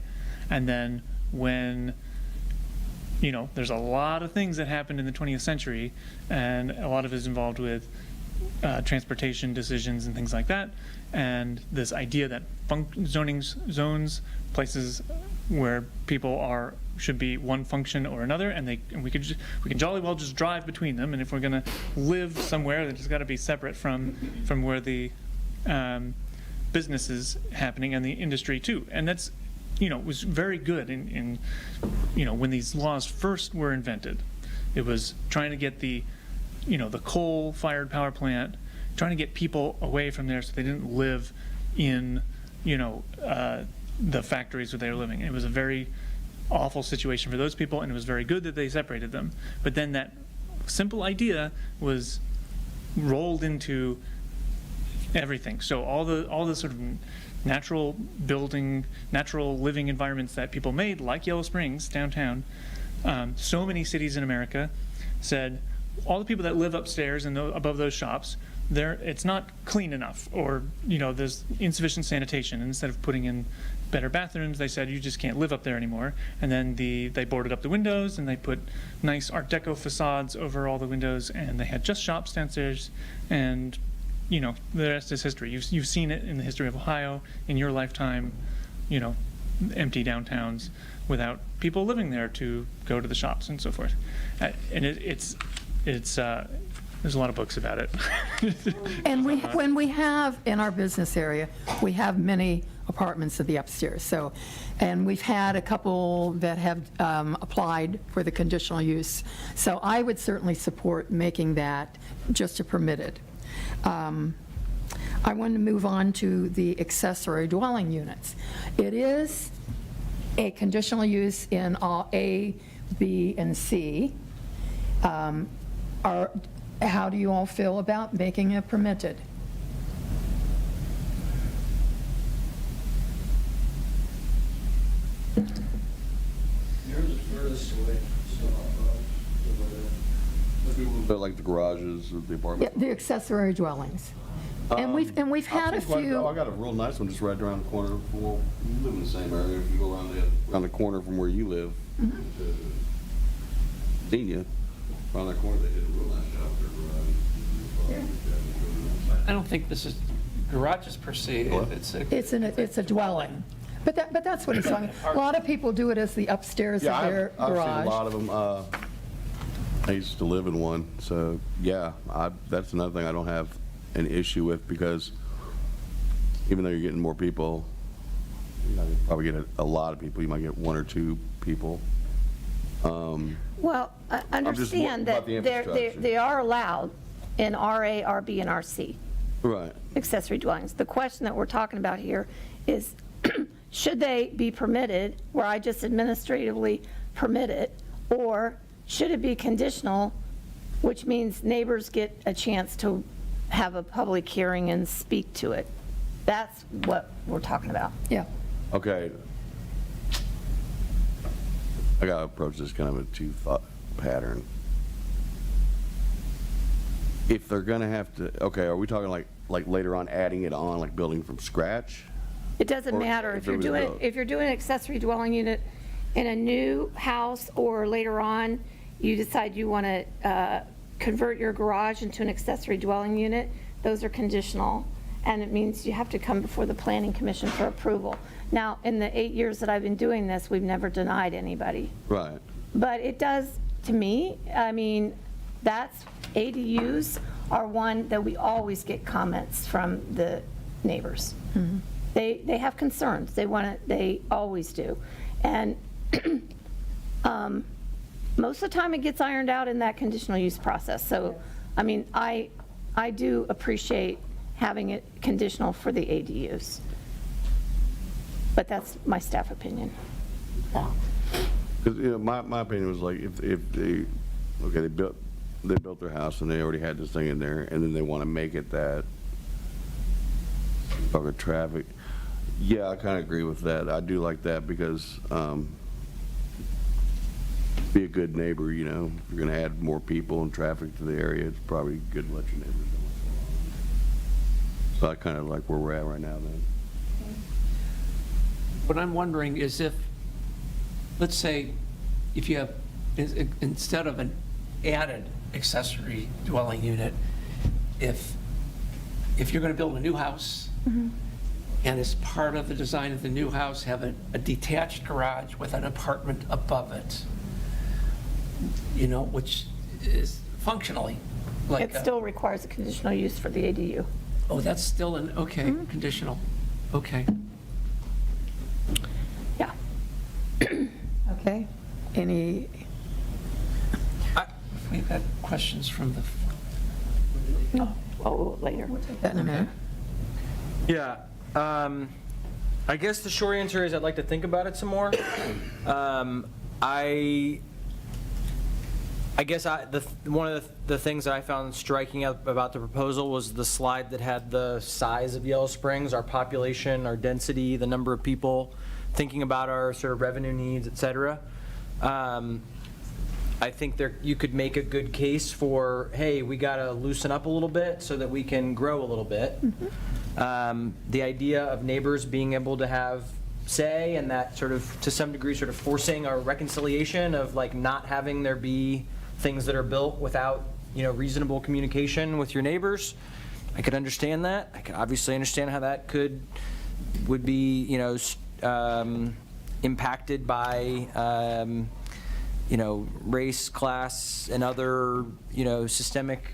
And then when, there's a lot of things that happened in the 20th century, and a lot of it is involved with transportation decisions and things like that, and this idea that zones, places where people should be one function or another, and we can jolly well just drive between them, and if we're going to live somewhere, it's got to be separate from where the business is happening and the industry too. And that's, was very good in when these laws first were invented. It was trying to get the coal-fired power plant, trying to get people away from there so they didn't live in, the factories where they were living. It was a very awful situation for those people, and it was very good that they separated them. But then that simple idea was rolled into everything. So all the sort of natural building, natural living environments that people made, like Yellow Springs downtown, so many cities in America said, all the people that live upstairs and above those shops, it's not clean enough, or there's insufficient sanitation. And instead of putting in better bathrooms, they said you just can't live up there anymore. And then they boarded up the windows, and they put nice Art Deco facades over all the windows, and they had just shops downstairs. And the rest is history. You've seen it in the history of Ohio in your lifetime. Empty downtowns without people living there to go to the shops and so forth. And it's there's a lot of books about it. And when we have, in our business area, we have many apartments of the upstairs. So, and we've had a couple that have applied for the conditional use. So I would certainly support making that just a permitted. I want to move on to the accessory dwelling units. It is a conditional use in all A, B, and C. How do you all feel about making it permitted? But like the garages or the Yeah, apartments. the accessory dwellings. And we've had a few. I got a real nice one just right around the corner. Well, you live in the same area. If you go around the corner from where you live, Xenia, around that corner, they did a real nice job with their garage. I don't think this is garages per se. What? It's a dwelling. But that's what he's talking. A lot of people do it as the upstairs of Yeah, their I've seen garage. a lot of them. I used to live in one, so yeah, that's another thing I don't have an issue with, because even though you're getting more people, you probably get a lot of people. You might get one or two people. Well, I just understand that about the infrastructure. they are allowed in RA, RB, and RC, Right. accessory dwellings. The question that we're talking about here is, should they be permitted, where I just administratively permit it, or should it be conditional, which means neighbors get a chance to have a public hearing and speak to it? That's what we're talking about. Yeah. Okay. I got to approach this kind of a two-thought pattern. If they're going to have to, okay, are we talking like later on adding it on, like building from scratch? It doesn't Or matter if if you're it was doing, both. if you're doing an accessory dwelling unit in a new house, or later on, you decide you want to convert your garage into an accessory dwelling unit, those are conditional, and it means you have to come before the planning commission for approval. Now, in the 8 years that I've been doing this, we've never denied anybody. Right. But it does, to me, I mean, that's, ADUs are one that we always get comments from the neighbors. They have concerns, they always do. And most of the time, it gets ironed out in that conditional use process. So, I mean, I do appreciate having it conditional for the ADUs. But that's my staff opinion. Because, my opinion was like, if they, okay, they built their house and they already had this thing in there, and then they want to make it that fucking traffic. Yeah, I kind of agree with that. I do like that, because be a good neighbor, if you're going to add more people and traffic to the area, it's probably good to let your neighbors know what's going on. So I kind of like where we're at right now then. What I'm wondering is if, let's say, if you have, instead of an added accessory dwelling unit, if you're going to build a new house, and as part of the design of the new house, have a detached garage with an apartment above it, which is functionally like. It still requires a conditional use for the ADU. Oh, that's still okay, conditional, okay. Yeah. Okay. We've got questions from the. Oh, later. That in a minute. Yeah, I guess the short answer is I'd like to think about it some more. I guess one of the things that I found striking about the proposal was the slide that had the size of Yellow Springs, our population, our density, the number of people, thinking about our sort of revenue needs, et cetera. I think you could make a good case for, hey, we got to loosen up a little bit so that we can grow a little bit. The idea of neighbors being able to have say, and that sort of, to some degree, sort of forcing a reconciliation of like not having there be things that are built without, reasonable communication with your neighbors. I could understand that. I could obviously understand how that would be, impacted by, race, class, and other, systemic,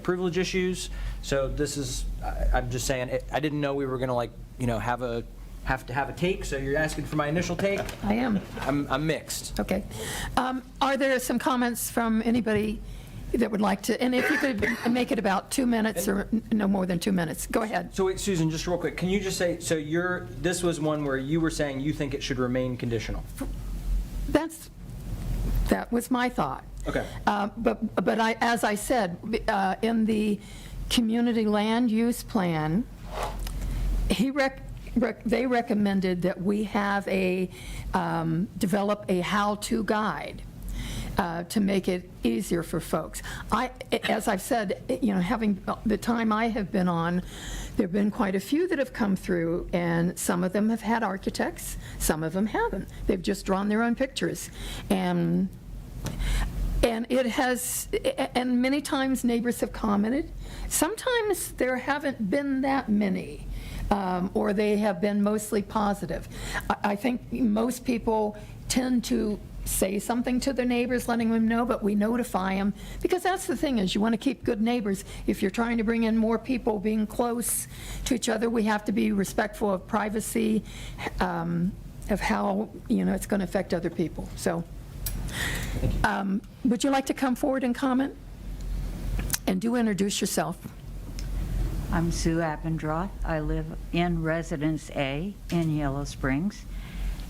privilege issues. So this is, I'm just saying, I didn't know we were going to have a have to have a take, so you're asking for my initial take. I am. I'm mixed. Okay. Are there some comments from anybody that would like to, and if you could make it about 2 minutes or no more than 2 minutes. Go ahead. So wait, Susan, just real quick, can you just say, so this was one where you were saying you think it should remain conditional? That was my thought. Okay. But as I said, in the community land use plan, they recommended that we have develop a how-to guide to make it easier for folks. As I've said, having the time I have been on, there have been quite a few that have come through, and some of them have had architects, some of them haven't. They've just drawn their own pictures. And it has, and many times neighbors have commented. Sometimes there haven't been that many, or they have been mostly positive. I think most people tend to say something to their neighbors, letting them know, but we notify them, because that's the thing, is you want to keep good neighbors. If you're trying to bring in more people being close to each other, we have to be respectful of privacy, of how it's going to affect other people. So would you like to come forward and comment? And do introduce yourself. I'm Sue Appendroth. I live in Residence A in Yellow Springs,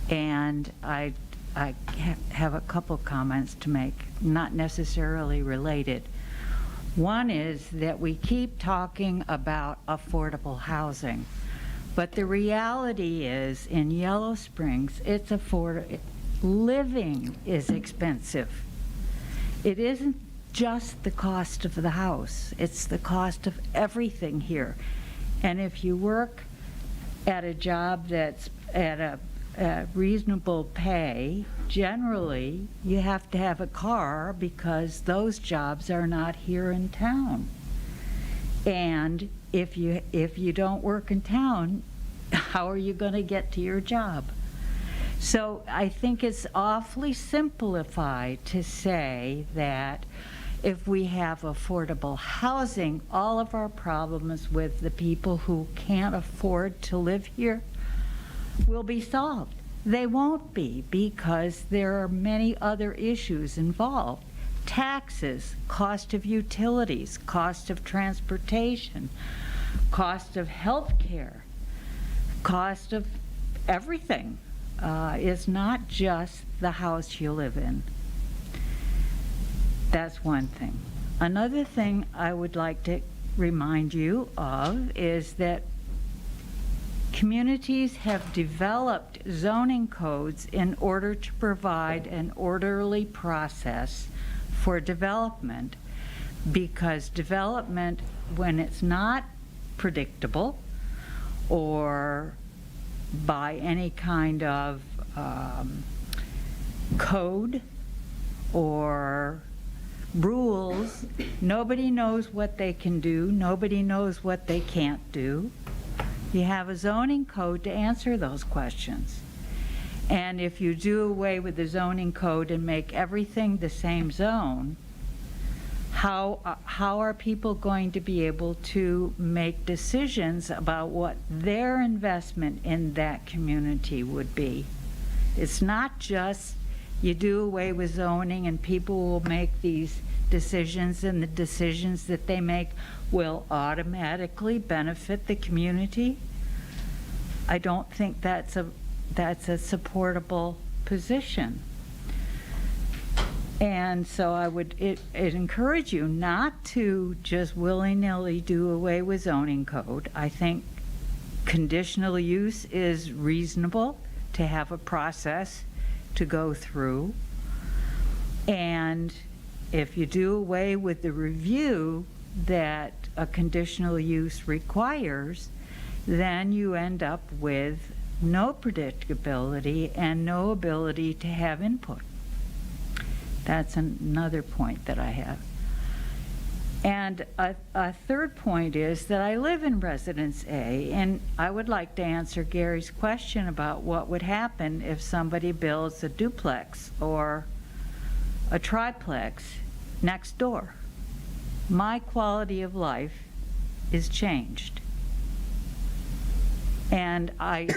and I have a couple comments to make, not necessarily related. One is that we keep talking about affordable housing, but the reality is in Yellow Springs, living is expensive. It isn't just the cost of the house, it's the cost of everything here. And if you work at a job that's at a reasonable pay, generally you have to have a car because those jobs are not here in town. And if you don't work in town, how are you going to get to your job? So I think it's awfully simplified to say that if we have affordable housing, all of our problems with the people who can't afford to live here will be solved. They won't be, because there are many other issues involved. Taxes, cost of utilities, cost of transportation, cost of health care, cost of everything is not just the house you live in. That's one thing. Another thing I would like to remind you of is that communities have developed zoning codes in order to provide an orderly process for development, because development, when it's not predictable or by any kind of code or rules, nobody knows what they can do, nobody knows what they can't do. You have a zoning code to answer those questions. And if you do away with the zoning code and make everything the same zone, how are people going to be able to make decisions about what their investment in that community would be? It's not just you do away with zoning and people will make these decisions, and the decisions that they make will automatically benefit the community. I don't think that's a supportable position. And so I would encourage you not to just willy-nilly do away with zoning code. I think conditional use is reasonable to have a process to go through. And if you do away with the review that a conditional use requires, then you end up with no predictability and no ability to have input. That's another point that I have. And a third point is that I live in Residence A, and I would like to answer Gary's question about what would happen if somebody builds a duplex or a triplex next door. My quality of life is changed. And I've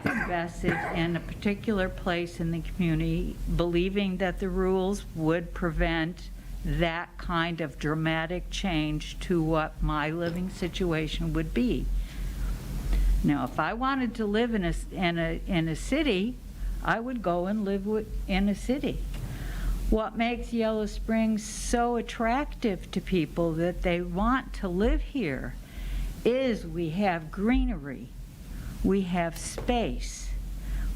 invested in a particular place in the community, believing that the rules would prevent that kind of dramatic change to what my living situation would be. Now, if I wanted to live in a city, I would go and live in a city. What makes Yellow Springs so attractive to people that they want to live here is we have greenery, we have space,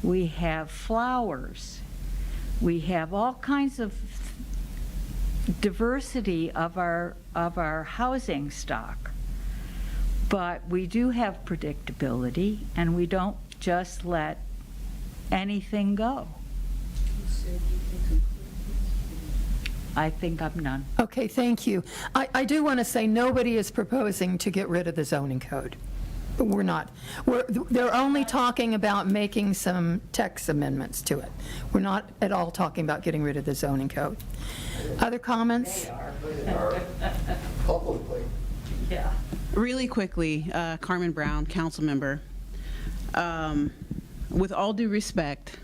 we have flowers, we have all kinds of diversity of our housing stock. But we do have predictability, and we don't just let anything go. I think I'm done. Okay, thank you. I do want to say, nobody is proposing to get rid of the zoning code. We're not. They're only talking about making some text amendments to it. We're not at all talking about getting rid of the zoning code. Other comments? Yeah. Really quickly, Carmen Brown, council member. With all due respect,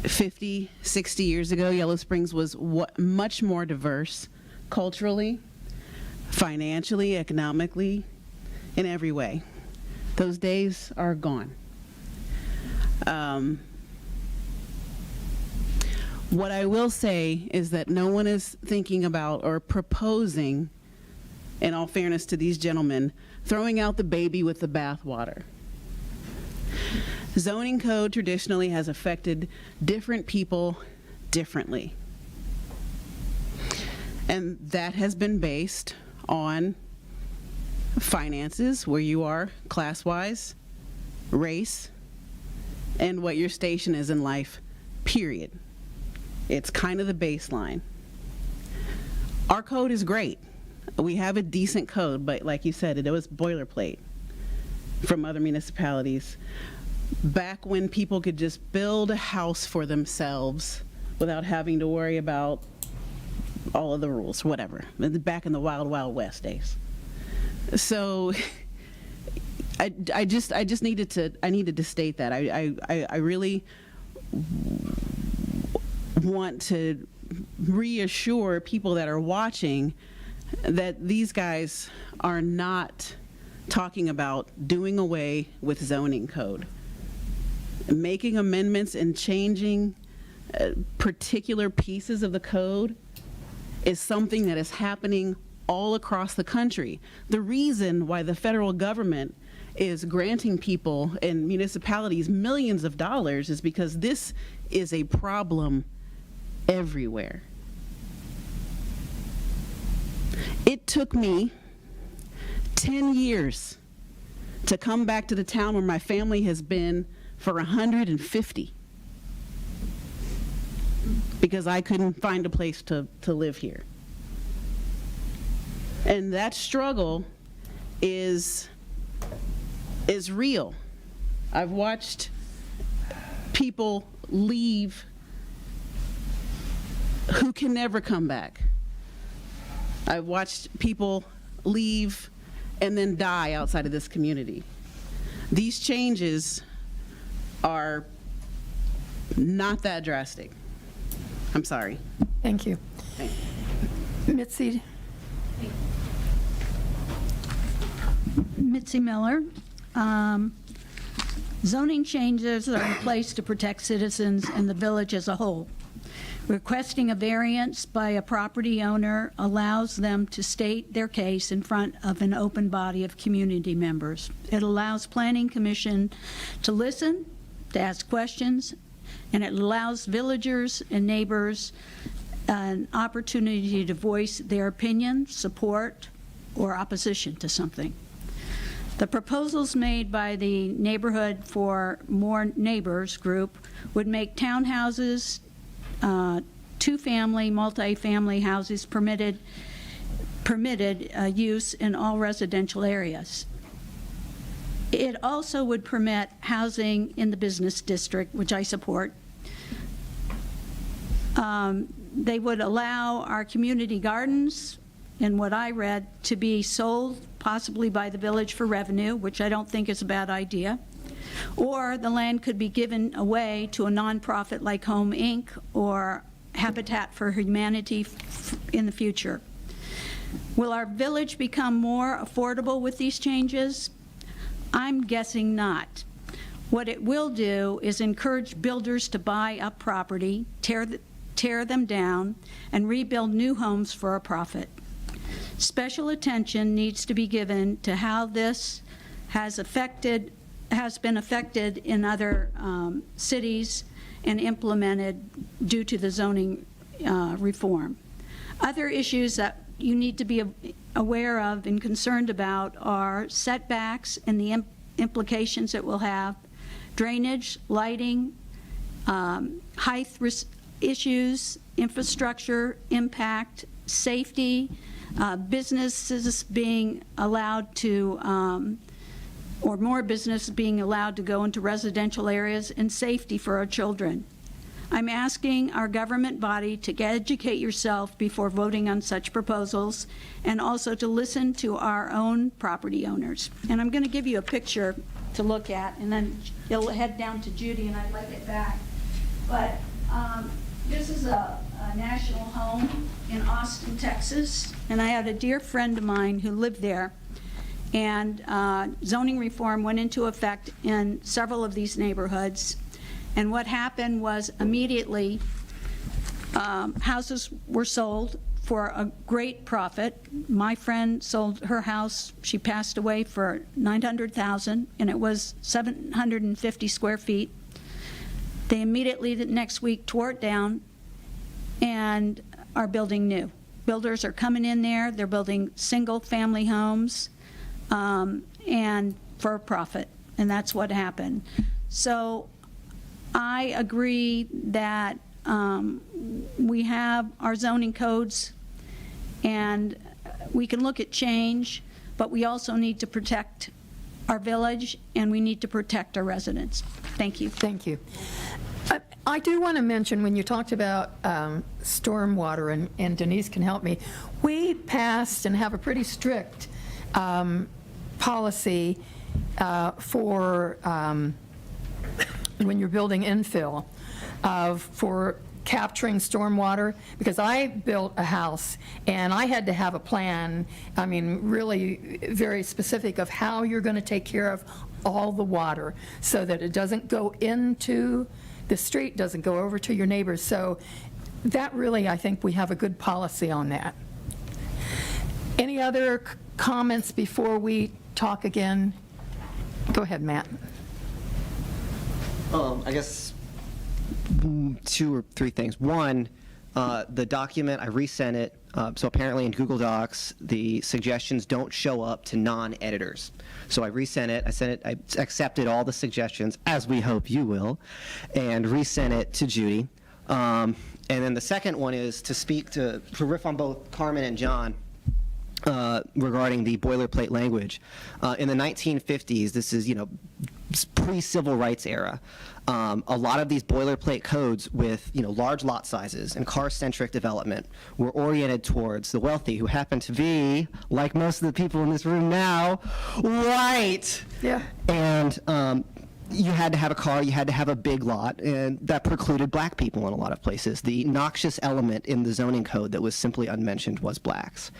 50, 60 years ago, Yellow Springs was much more diverse culturally, financially, economically, in every way. Those days are gone. What I will say is that no one is thinking about or proposing, in all fairness to these gentlemen, throwing out the baby with the bathwater. Zoning code traditionally has affected different people differently. And that has been based on finances, where you are class-wise, race, and what your station is in life, period. It's kind of the baseline. Our code is great. We have a decent code, but like you said, it was boilerplate from other municipalities. Back when people could just build a house for themselves without having to worry about all of the rules, whatever. Back in the wild, wild west days. So I just needed to state that. I really want to reassure people that are watching that these guys are not talking about doing away with zoning code. Making amendments and changing particular pieces of the code is something that is happening all across the country. The reason why the federal government is granting people and municipalities millions of dollars is because this is a problem everywhere. It took me 10 years to come back to the town where my family has been for 150 because I couldn't find a place to live here. And that struggle is real. I've watched people leave who can never come back. I've watched people leave and then die outside of this community. These changes are not that drastic. I'm sorry. Thank you. Mitzi? Mitzi Miller. Zoning changes are in place to protect citizens and the village as a whole. Requesting a variance by a property owner allows them to state their case in front of an open body of community members. It allows Planning Commission to listen, to ask questions, and it allows villagers and neighbors an opportunity to voice their opinion, support, or opposition to something. The proposals made by the Neighborhood for More Neighbors group would make townhouses, two-family, multi-family houses permitted use in all residential areas. It also would permit housing in the business district, which I support. They would allow our community gardens in what I read, to be sold possibly by the village for revenue, which I don't think is a bad idea, or the land could be given away to a nonprofit like Home Inc. or Habitat for Humanity in the future. Will our village become more affordable with these changes? I'm guessing not. What it will do is encourage builders to buy up property, tear them down, and rebuild new homes for a profit. Special attention needs to be given to how this has been affected in other cities and implemented due to the zoning reform. Other issues that you need to be aware of and concerned about are setbacks and the implications it will have, drainage, lighting, height issues, infrastructure impact, safety, businesses being allowed to, or more business being allowed to go into residential areas, and safety for our children. I'm asking our government body to educate yourself before voting on such proposals, and also to listen to our own property owners. And I'm going to give you a picture to look at, and then you'll head down to Judy, and I'd like it back. But this is a national home in Austin, Texas, and I had a dear friend of mine who lived there, and zoning reform went into effect in several of these neighborhoods. And what happened was immediately houses were sold for a great profit. My friend sold her house, she passed away, for $900,000, and it was 750 square feet. They immediately the next week tore it down and are building new. Builders are coming in there, they're building single-family homes and for a profit, and that's what happened. So I agree that we have our zoning codes and we can look at change, but we also need to protect our village and we need to protect our residents. Thank you. Thank you. I do want to mention, when you talked about stormwater, and Denise can help me, we passed and have a pretty strict policy for when you're building infill for capturing stormwater, because I built a house and I had to have a plan, I mean, really very specific of how you're going to take care of all the water so that it doesn't go into the street, doesn't go over to your neighbors. So that really, I think we have a good policy on that. Any other comments before we talk again? Go ahead, Matt. I guess 2 or 3 things. One, the document, I resent it. So apparently in Google Docs, the suggestions don't show up to non-editors. So I resent it. I accepted all the suggestions, as we hope you will, and resent it to Judy. And then the second one is to riff on both Carmen and John. Regarding the boilerplate language. In the 1950s, this is, pre-civil rights era, a lot of these boilerplate codes with, large lot sizes and car-centric development were oriented towards the wealthy, who happen to be, like most of the people in this room now, white. Yeah. And you had to have a car, you had to have a big lot, and that precluded black people in a lot of places. The noxious element in the zoning code that was simply unmentioned was blacks.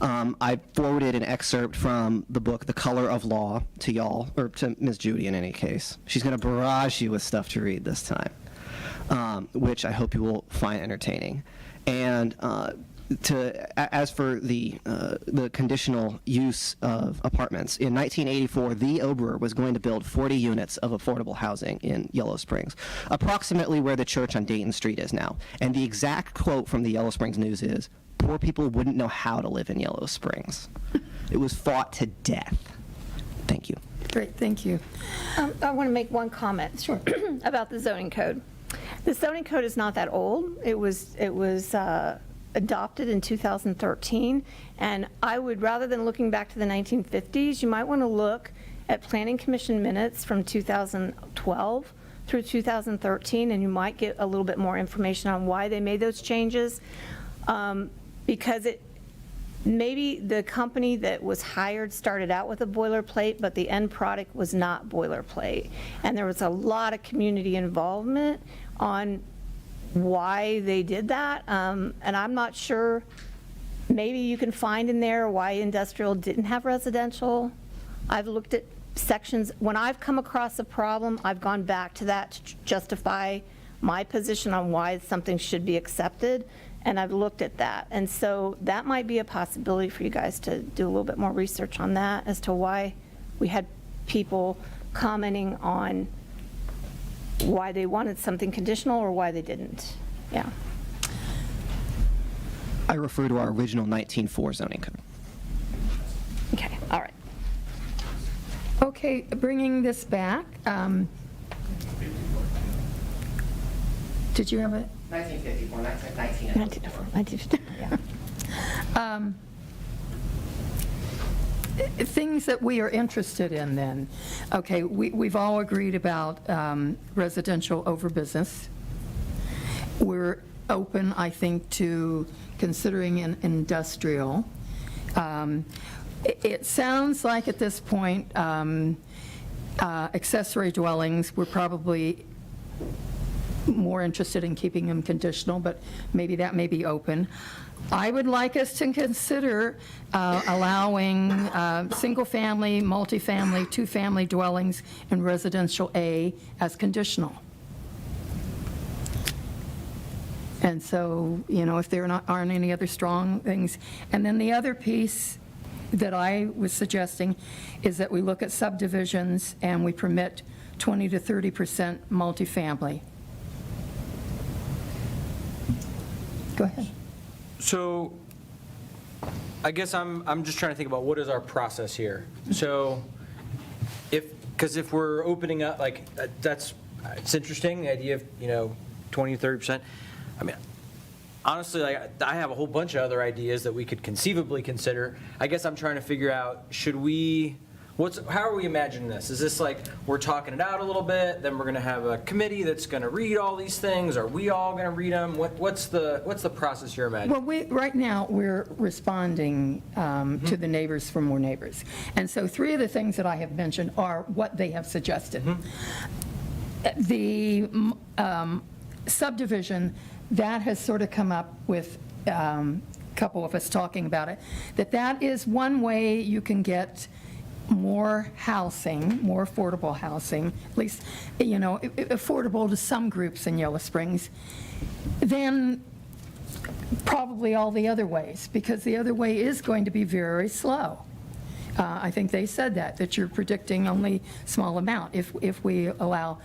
I forwarded an excerpt from the book The Color of Law to y'all, or to Ms. Judy in any case. She's going to barrage you with stuff to read this time, which I hope you will find entertaining. And as for the conditional use of apartments, in 1984, the Oberer was going to build 40 units of affordable housing in Yellow Springs, approximately where the church on Dayton Street is now. And the exact quote from the Yellow Springs News is, "Poor people wouldn't know how to live in Yellow Springs." It was fought to death. Thank you. Great, thank you. I want to make one comment. Sure. About the zoning code. The zoning code is not that old. It was adopted in 2013, and I would, rather than looking back to the 1950s, you might want to look at Planning Commission minutes from 2012 through 2013, and you might get a little bit more information on why they made those changes, because maybe the company that was hired started out with a boilerplate, but the end product was not boilerplate. And there was a lot of community involvement on why they did that. And I'm not sure, maybe you can find in there why industrial didn't have residential. I've looked at sections, when I've come across a problem, I've gone back to that to justify my position on why something should be accepted, and I've looked at that. And so that might be a possibility for you guys to do a little bit more research on that as to why we had people commenting on why they wanted something conditional or why they didn't. Yeah. I refer to our original 1904 zoning code. Okay, all right. Okay, bringing this back, did you have a? 1954, 1954, yeah. Things that we are interested in then. Okay, we've all agreed about residential over business. We're open, I think, to considering an industrial. It sounds like at this point, accessory dwellings, we're probably more interested in keeping them conditional, but maybe that may be open. I would like us to consider allowing single-family, multifamily, two-family dwellings in residential A as conditional. And so, you know, if there aren't any other strong things. And then the other piece that I was suggesting is that we look at subdivisions and we permit 20 to 30% multifamily. Go ahead. So I guess I'm just trying to think about what is our process here. So because if we're opening up, like, it's interesting, the idea of, 20 to 30%. I mean, honestly, like, I have a whole bunch of other ideas that we could conceivably consider. I guess I'm trying to figure out, how are we imagining this? Is this like we're talking it out a little bit, then we're going to have a committee that's going to read all these things? Are we all going to read them? What's the process you're imagining? Well, right now, we're responding to the neighbors for more neighbors. And so 3 of the things that I have mentioned are what they have suggested. The subdivision, that has sort of come up with a couple of us talking about it, that is one way you can get more housing, more affordable housing, at least, affordable to some groups in Yellow Springs, than probably all the other ways, because the other way is going to be very slow. I think they said that you're predicting only small amount if we allow.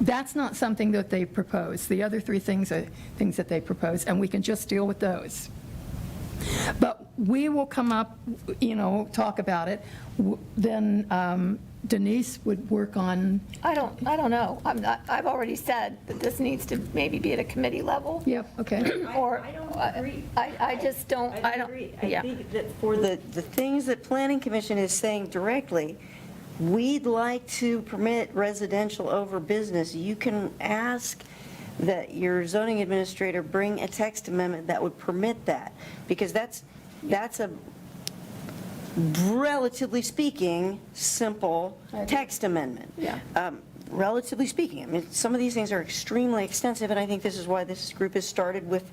That's not something that they propose. The other 3 things are things that they propose, and we can just deal with those. But we will come up, talk about it. Then Denise would work on. I don't know. I've already said that this needs to maybe be at a committee level. Yep, okay. I don't agree. I just don't. I don't agree. I Yeah. think that for the things that Planning Commission is saying directly, we'd like to permit residential over business. You can ask that your zoning administrator bring a text amendment that would permit that, because that's a, relatively speaking, simple text amendment. Yeah. Relatively speaking, I mean, some of these things are extremely extensive, and I think this is why this group has started with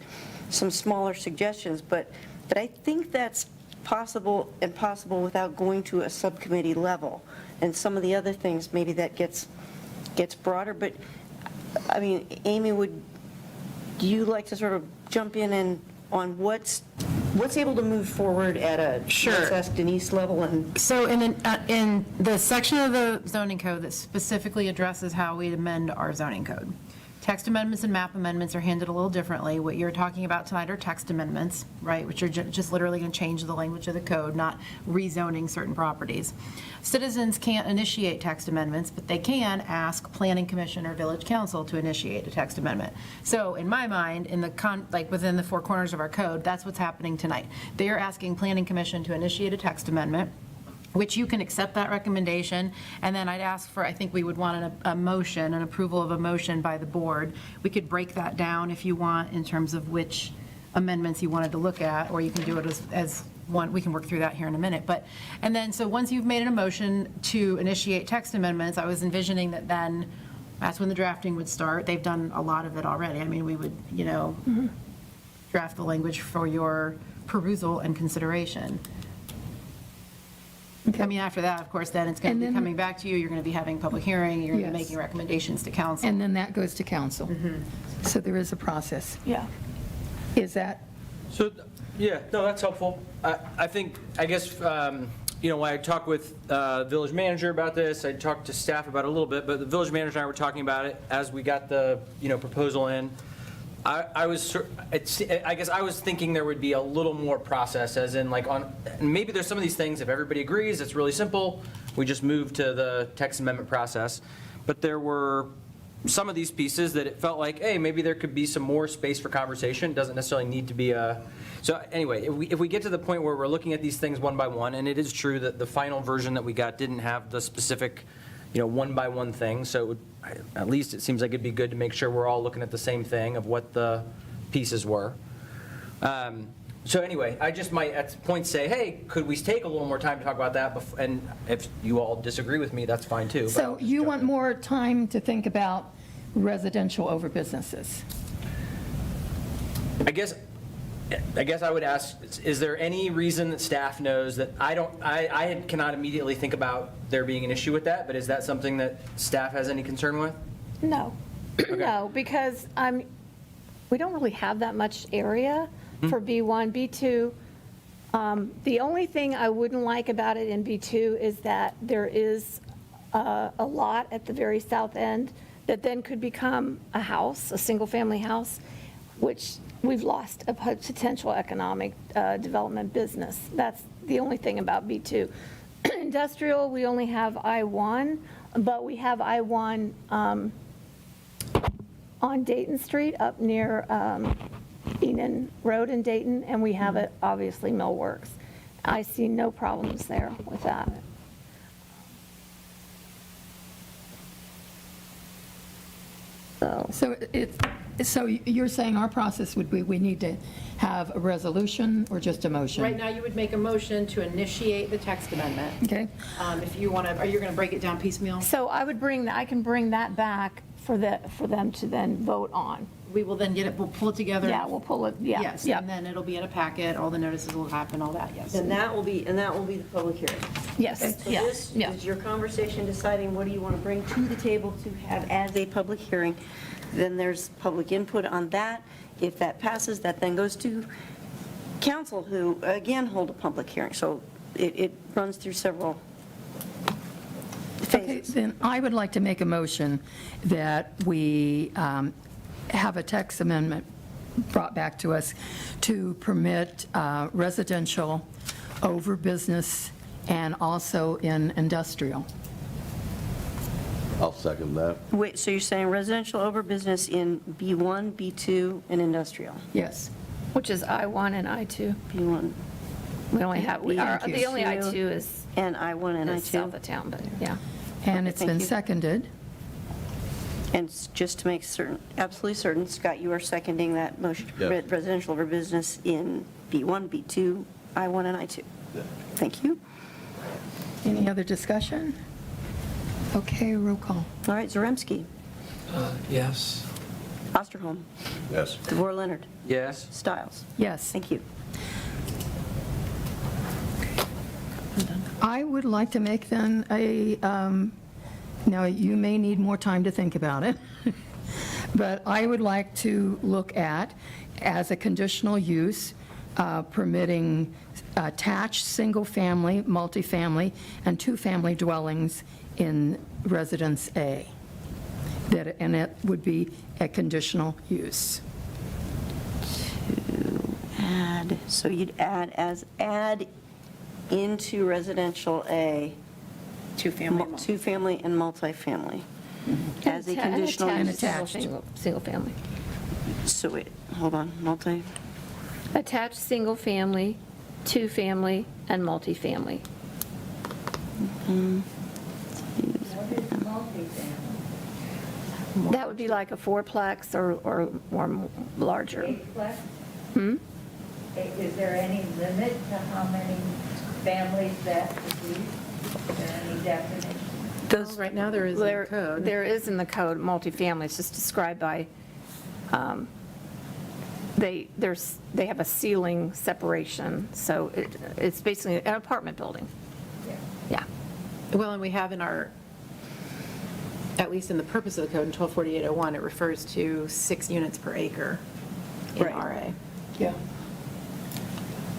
some smaller suggestions, but I think that's possible without going to a subcommittee level. And some of the other things, maybe that gets broader, but I mean, Amy, would you like to sort of jump in on what's able to move forward at a, Sure. let's ask Denise level? And So in the section of the zoning code that specifically addresses how we amend our zoning code, text amendments and map amendments are handled a little differently. What you're talking about tonight are text amendments, right, which are just literally going to change the language of the code, not rezoning certain properties. Citizens can't initiate text amendments, but they can ask Planning Commission or Village Council to initiate a text amendment. So in my mind, within the 4 corners of our code, that's what's happening tonight. They are asking Planning Commission to initiate a text amendment, which you can accept that recommendation, and then I'd ask for, I think we would want a motion, an approval of a motion by the board. We could break that down if you want in terms of which amendments you wanted to look at, or you can do it as we can work through that here in a minute. But, and then, so once you've made a motion to initiate text amendments, I was envisioning that then that's when the drafting would start. They've done a lot of it already. I mean, we would, draft the language for your perusal and consideration. I mean, after that, of course, then it's going to be coming back to you, you're going to be having public hearing, you're going to be Yes. making recommendations to council. And then that goes to council. So there is a process. Yeah. Is that, So, yeah, no, that's helpful. I guess, when I talked with village manager about this, I talked to staff about it a little bit, but the village manager and I were talking about it as we got the, proposal in. I guess I was thinking there would be a little more process, as in like maybe there's some of these things, if everybody agrees, it's really simple, we just move to the text amendment process. But there were some of these pieces that it felt like, hey, maybe there could be some more space for conversation. It doesn't necessarily need to be a, so anyway, if we get to the point where we're looking at these things one by one, and it is true that the final version that we got didn't have the specific, one by one thing, so it would, at least it seems like it'd be good to make sure we're all looking at the same thing of what the pieces were. So anyway, I just might at points say, hey, could we take a little more time to talk about that? And if you all disagree with me, that's fine too. but I'll so just you jump want in. more time to think about residential over businesses? I guess I would ask, is there any reason that staff knows that I cannot immediately think about there being an issue with that, but is that something that staff has any concern with? No, no, because we don't really have that much area for B1, B2. The only thing I wouldn't like about it in B2 is that there is a lot at the very south end that then could become a house, a single-family house, which we've lost a potential economic development business. That's the only thing about B2. Industrial, we only have I-1, but we have I-1 on Dayton Street up near Enon Road in Dayton, and we have it, obviously, Millworks. I see no problems there with that. So you're saying our process would be, we need to have a resolution or just a motion? Right now, you would make a motion to initiate the text amendment. Okay. If you want to, are you going to break it down piecemeal? So I can bring that back for them to then vote on. We will then we'll pull it together. Yeah, we'll pull it, yeah. Yes, yeah. and then it'll be in a packet, all the notices will happen, all that, yes. And that will be the public hearing. Yes, So yeah, this yeah. is your conversation deciding what do you want to bring to the table to have as a public hearing. Then there's public input on that. If that passes, that then goes to council, who again hold a public hearing. So it runs through several Okay, phases. then I would like to make a motion that we have a text amendment brought back to us to permit residential over business and also in industrial. I'll second that. Wait, so you're saying residential over business in B1, B2, and industrial? Yes. Which is I-1 and I-2. B1 We only have, the only B2 I-2 is and I1 and south I2. of town, but yeah. And it's thank been you. seconded. And just to make certain, absolutely certain, Scott, you are seconding that motion, Yes. residential over business in B1, B2, I1, and I2. Thank you. Any other discussion? Okay, roll call. All right, Zaremski, Yes. Osterholm, Yes. DeVore Leonard, Yes. Stiles. Yes. Thank you. I would like to make then now you may need more time to think about it, but I would like to look at, as a conditional use, permitting attached single-family, multifamily, and two-family dwellings in Residence A. And it would be a conditional use. Add, so you'd add into residential A, two-family and multifamily as a conditional And use. attached single family. So wait, hold on, Attached single family, two-family, and multifamily. That would be like a fourplex or larger. is there any limit to how many families that could be? Is there any definition? Those, Right now, there is in the code. There is in the code, multifamily, it's just described by, they have a ceiling separation, so it's basically an apartment building. Yeah. Well, and we have in our, at least in the purpose of the code in 124801, it refers to 6 units per acre in Right. RA. Yeah.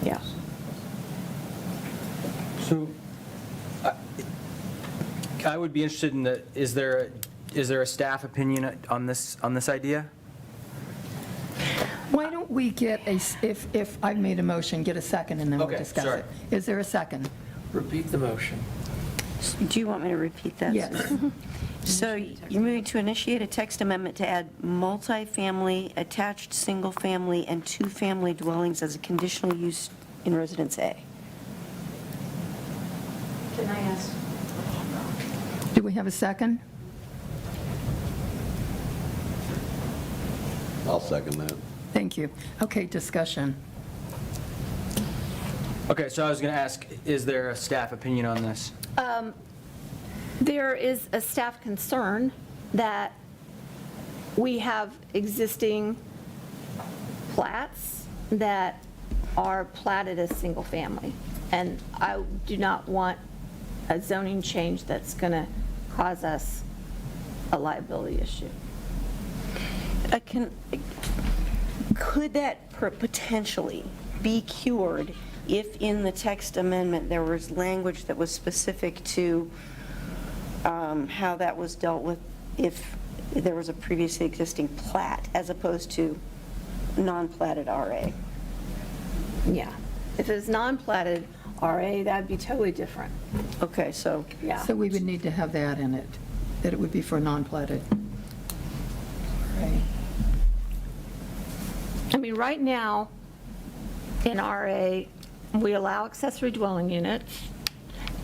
Yeah. So I would be interested in is there a staff opinion on this idea? Why don't we get if I've made a motion, get a second and then we'll Okay, discuss sorry. it. Is there a second? Repeat the motion. Do you want me to repeat that? Yes. So you're moving to initiate a text amendment to add multifamily, attached single-family, and two-family dwellings as a conditional use in Residence A. Can I ask? Do we have a second? I'll second that. Thank you. Okay, discussion. Okay, so I was going to ask, is there a staff opinion on this? There is a staff concern that we have existing plats that are platted as single-family, and I do not want a zoning change that's going to cause us a liability issue. Could that potentially be cured if in the text amendment there was language that was specific to how that was dealt with if there was a previously existing plat as opposed to non-platted RA? Yeah. If it's non-platted RA, that'd be totally different. Okay, so, Yeah. So we would need to have that in it, that it would be for non-platted. Right. I mean, right now, in RA, we allow accessory dwelling units.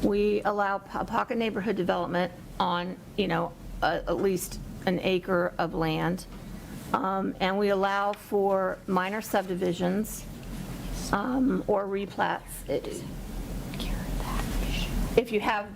We allow pocket neighborhood development on, at least an acre of land. And we allow for minor subdivisions or replats. If you have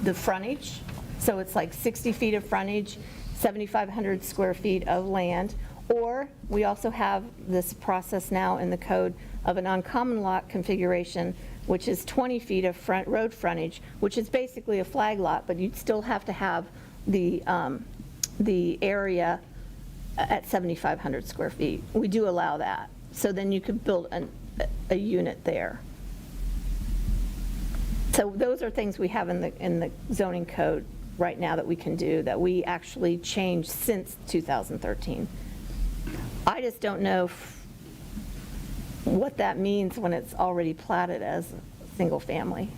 the frontage, so it's like 60 feet of frontage, 7,500 square feet of land, or we also have this process now in the code of an uncommon lot configuration, which is 20 feet of road frontage, which is basically a flag lot, but you'd still have to have the area at 7,500 square feet. We do allow that. So then you could build a unit there. So those are things we have in the zoning code right now that we can do, that we actually changed since 2013. I just don't know what that means when it's already platted as a single family.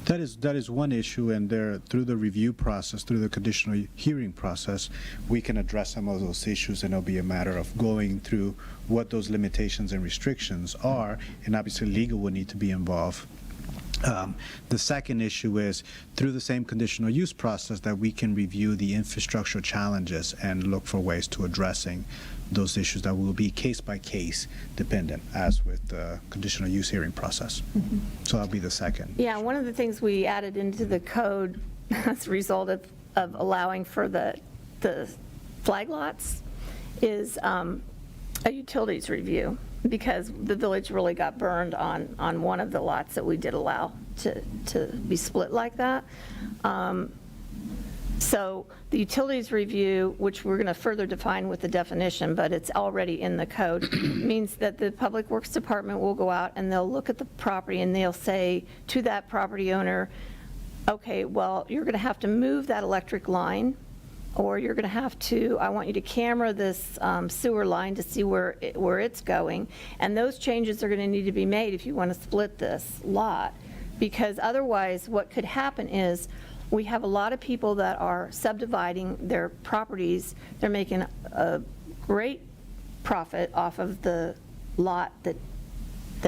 That is one issue, and there, through the review process, through the conditional hearing process, we can address some of those issues, and it'll be a matter of going through what those limitations and restrictions are, and obviously legal will need to be involved. The second issue is through the same conditional use process that we can review the infrastructural challenges and look for ways to addressing those issues that will be case by case dependent, as with the conditional use hearing process. So that'll be the second. Yeah, one of the things we added into the code as a result of allowing for the flag lots is a utilities review, because the village really got burned on one of the lots that we did allow to be split like that. So the utilities review, which we're going to further define with the definition, but it's already in the code, means that the Public Works Department will go out and they'll look at the property and they'll say to that property owner, okay, well, you're going to have to move that electric line, or you're going to have to, I want you to camera this sewer line to see where it's going. And those changes are going to need to be made if you want to split this lot. Because otherwise, what could happen is we have a lot of people that are subdividing their properties. They're making a great profit off of the lot that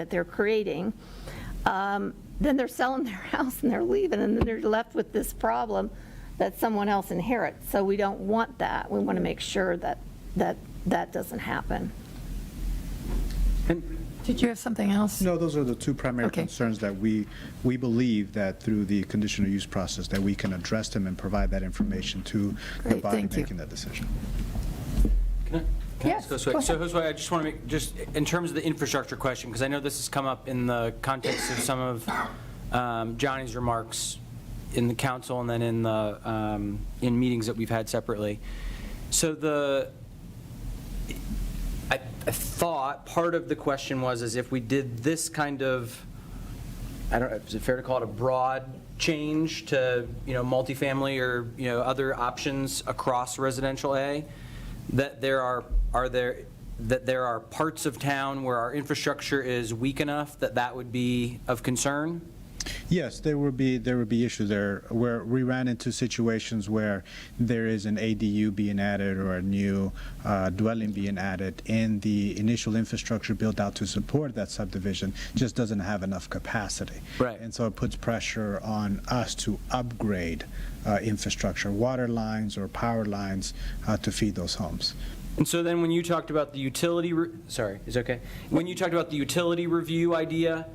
they're creating. Then they're selling their house and they're leaving, and then they're left with this problem that someone else inherits. So we don't want that. We want to make sure that doesn't happen. Did you have something else? No, those are the two primary Okay. concerns that we believe that through the conditional use process, that we can address them and provide that information to the Great, body thank you. making that decision. Can I Yes, just go go ahead. So Josue, I just want to make, just in terms of the infrastructure question, because I know this has come up in the context of some of Johnny's remarks in the council and then in the, in meetings that we've had separately. So I thought part of the question was, is if we did this kind of, I don't know, is it fair to call it a broad change to, multifamily or, other options across residential A, that there are parts of town where our infrastructure is weak enough that that would be of concern? Yes, there would be issues there where we ran into situations where there is an ADU being added or a new dwelling being added, and the initial infrastructure built out to support that subdivision just doesn't have enough capacity. Right. And so it puts pressure on us to upgrade infrastructure, water lines or power lines to feed those homes. And so then when you talked about the utility, sorry, is it okay? When you talked about the utility review idea,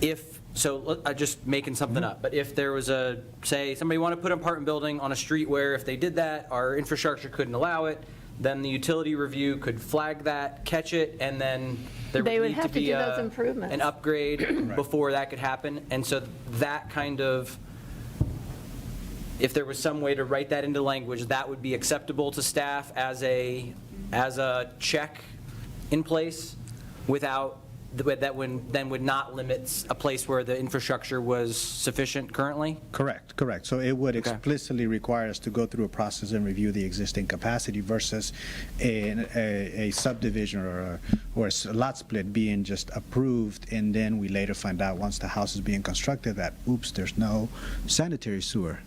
I'm just making something up, but if there was say, somebody wanted to put an apartment building on a street where if they did that, our infrastructure couldn't allow it, then the utility review could flag that, catch it, and then there They would would need to have to be do those improvements. an upgrade before that could happen. And so that kind of, if there was some way to write that into language, that would be acceptable to staff as a check in place without, that would not limit a place where the infrastructure was sufficient currently? Correct. So it would explicitly require us to go through a process and review the existing capacity versus a subdivision or a lot split being just approved, and then we later find out once the house is being constructed that, oops, there's no sanitary sewer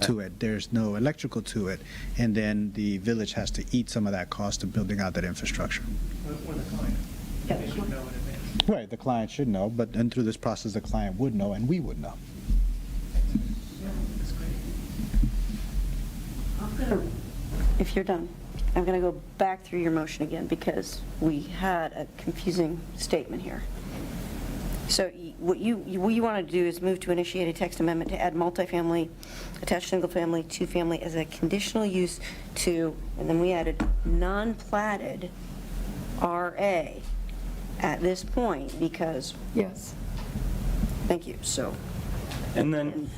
to it, there's no electrical to it, and then the village has to eat some of that cost of building out that infrastructure. Or the client. They should know in advance. Right, the client should know, but and through this process, the client would know, and we would know. If you're done, I'm going to go back through your motion again because we had a confusing statement here. So what you want to do is move to initiate a text amendment to add multifamily, attached single-family, two-family as a conditional use to, and then we added non-platted RA at this point because, Yes. thank you, so. And then,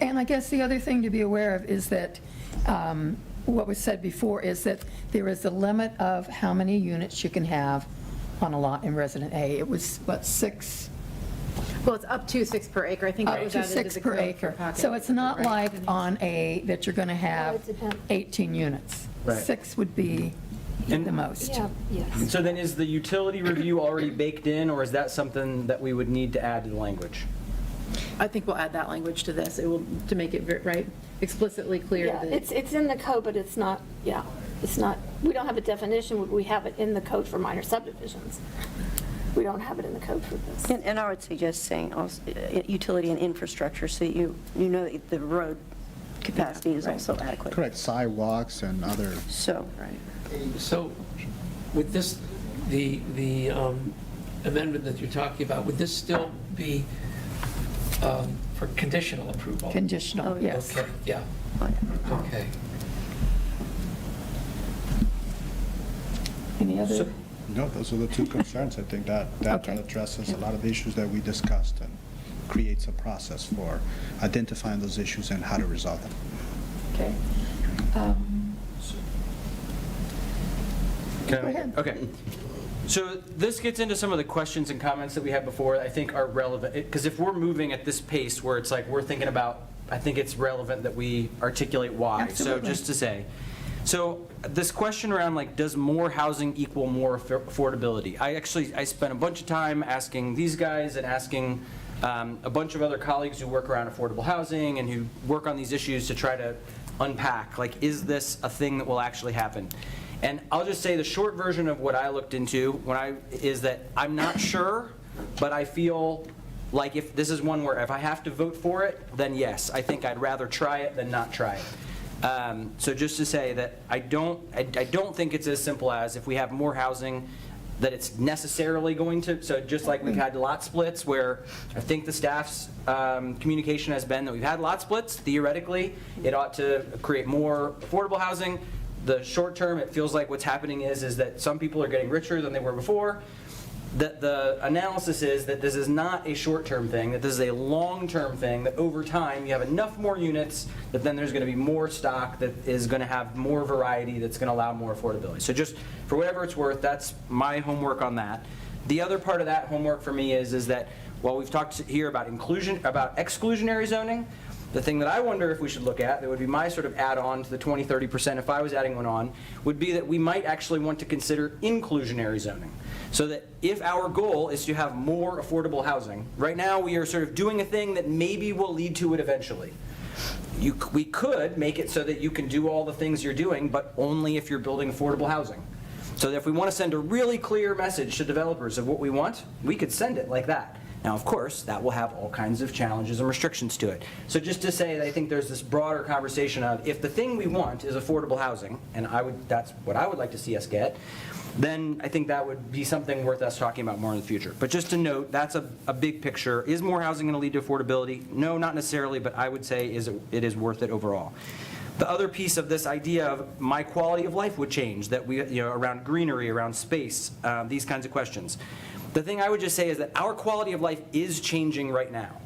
And I guess the other thing to be aware of is that what was said before is that there is a limit of how many units you can have on a lot in Resident A. It was, what, 6? Well, it's up to 6 per acre. I think that Up was to added 6 the per code for acre. pocket. So it's not Right. like on A that you're going to have it depends. 18 units. Right. 6 would be the most. Yeah, yes. so then is the utility review already baked in, or is that something that we would need to add to the language? I think we'll add that language to this. It will, to make it, right, explicitly clear Yeah, that. it's in the code, but it's not, it's not, we don't have a definition, we have it in the code for minor subdivisions. We don't have it in the code for this. And I would suggest saying also utility and infrastructure so you know that the road capacity is also adequate. Correct, sidewalks and other. So, So with this, the amendment that you're talking about, would this still be for conditional approval? Conditional, Oh, yes. Okay, yeah, okay. Any other? No, those are the two concerns. I think that Okay. addresses a lot of the issues that we discussed and creates a process for identifying those issues and how to resolve them. Okay. Go ahead. Okay. So this gets into some of the questions and comments that we had before that I think are relevant. Because if we're moving at this pace where it's like we're thinking about, I think it's relevant that we articulate why. Absolutely. So just to say, so this question around like, does more housing equal more affordability? I spent a bunch of time asking these guys and asking a bunch of other colleagues who work around affordable housing and who work on these issues to try to unpack, like, is this a thing that will actually happen? And I'll just say the short version of what I looked into is that I'm not sure, but I feel like if this is one where if I have to vote for it, then yes, I think I'd rather try it than not try it. So just to say that I don't think it's as simple as if we have more housing, that it's necessarily going to, so just like we've had lot splits where I think the staff's communication has been that we've had lot splits, theoretically, it ought to create more affordable housing. The short term, it feels like what's happening is that some people are getting richer than they were before. The analysis is that this is not a short-term thing, that this is a long-term thing, that over time you have enough more units that then there's going to be more stock that is going to have more variety that's going to allow more affordability. So just for whatever it's worth, that's my homework on that. The other part of that homework for me is that while we've talked here about exclusionary zoning, the thing that I wonder if we should look at, that would be my sort of add-on to the 20-30% if I was adding one on, would be that we might actually want to consider inclusionary zoning. So that if our goal is to have more affordable housing, right now we are sort of doing a thing that maybe will lead to it eventually. We could make it so that you can do all the things you're doing, but only if you're building affordable housing. So that if we want to send a really clear message to developers of what we want, we could send it like that. Now, of course, that will have all kinds of challenges and restrictions to it. So just to say that I think there's this broader conversation of if the thing we want is affordable housing, and that's what I would like to see us get, then I think that would be something worth us talking about more in the future. But just to note, that's a big picture. Is more housing going to lead to affordability? No, not necessarily, but I would say it is worth it overall. The other piece of this idea of my quality of life would change, that we, around greenery, around space, these kinds of questions. The thing I would just say is that our quality of life is changing right now.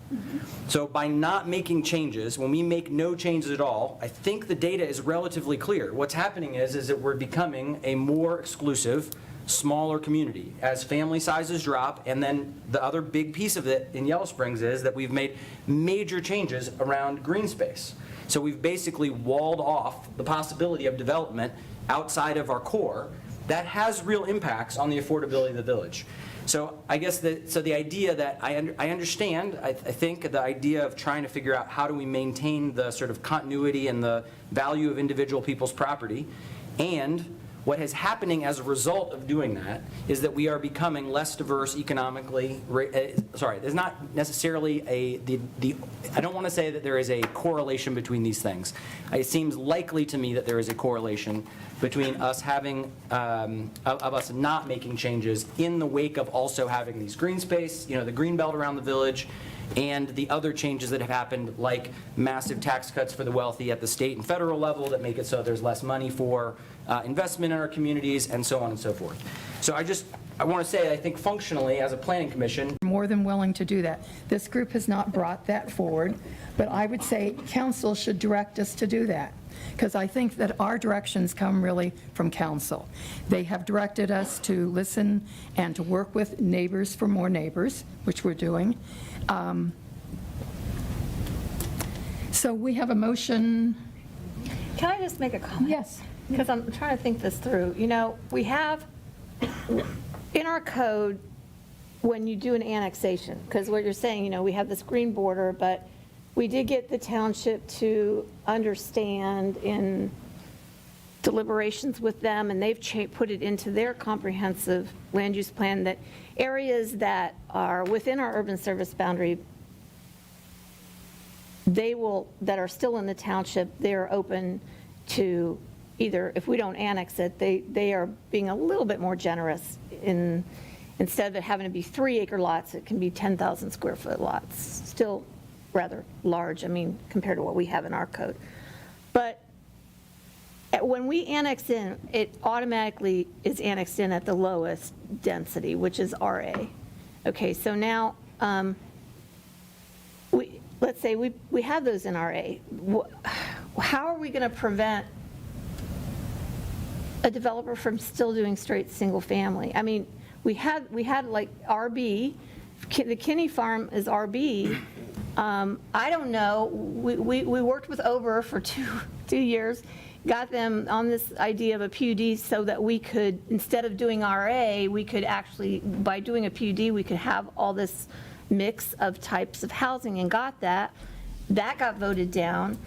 So by not making changes, when we make no changes at all, I think the data is relatively clear. What's happening is that we're becoming a more exclusive, smaller community as family sizes drop, and then the other big piece of it in Yellow Springs is that we've made major changes around green space. So we've basically walled off the possibility of development outside of our core. That has real impacts on the affordability of the village. So I guess the idea that I understand, I think the idea of trying to figure out how do we maintain the sort of continuity and the value of individual people's property, and what is happening as a result of doing that is that we are becoming less diverse economically. There's not necessarily I don't want to say that there is a correlation between these things. It seems likely to me that there is a correlation between us having, of us not making changes in the wake of also having these green space, the green belt around the village, and the other changes that have happened, like massive tax cuts for the wealthy at the state and federal level that make it so there's less money for investment in our communities, and so on and so forth. So I want to say, I think functionally, as a planning commission, More than willing to do that. This group has not brought that forward, but I would say council should direct us to do that, because I think that our directions come really from council. They have directed us to listen and to work with neighbors for more neighbors, which we're doing. So we have a motion. Can I just make a comment? Yes. Because I'm trying to think this through. We have, in our code, when you do an annexation, because what you're saying, we have this green border, but we did get the township to understand in deliberations with them, and they've put it into their comprehensive land use plan that areas that are within our urban service boundary, that are still in the township, they're open to either, if we don't annex it, they are being a little bit more generous instead of it having to be 3-acre lots, it can be 10,000 square foot lots. Still rather large, compared to what we have in our code. But when we annex in, it automatically is annexed in at the lowest density, which is RA. Okay, so now, let's say we have those in RA. How are we going to prevent a developer from still doing straight single family? We had like RB, the Kinney Farm is RB. I don't know, we worked with Over for two years, got them on this idea of a PUD so that we could, instead of doing RA, we could actually, by doing a PUD, we could have all this mix of types of housing, and got that. That got voted down.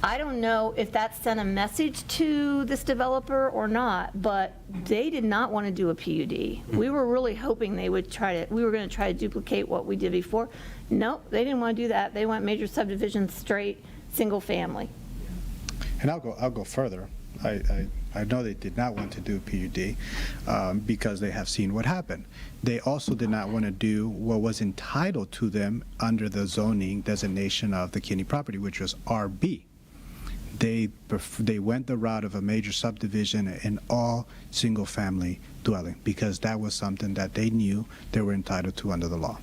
I don't know if that sent a message to this developer or not, but they did not want to do a PUD. We were really hoping they would we were going to try to duplicate what we did before. Nope, they didn't want to do that. They want major subdivision, straight, single family. And I'll go further. I know they did not want to do a PUD because they have seen what happened. They also did not want to do what was entitled to them under the zoning designation of the Kinney property, which was RB. They went the route of a major subdivision in all single-family dwelling because that was something that they knew they were entitled to under the law.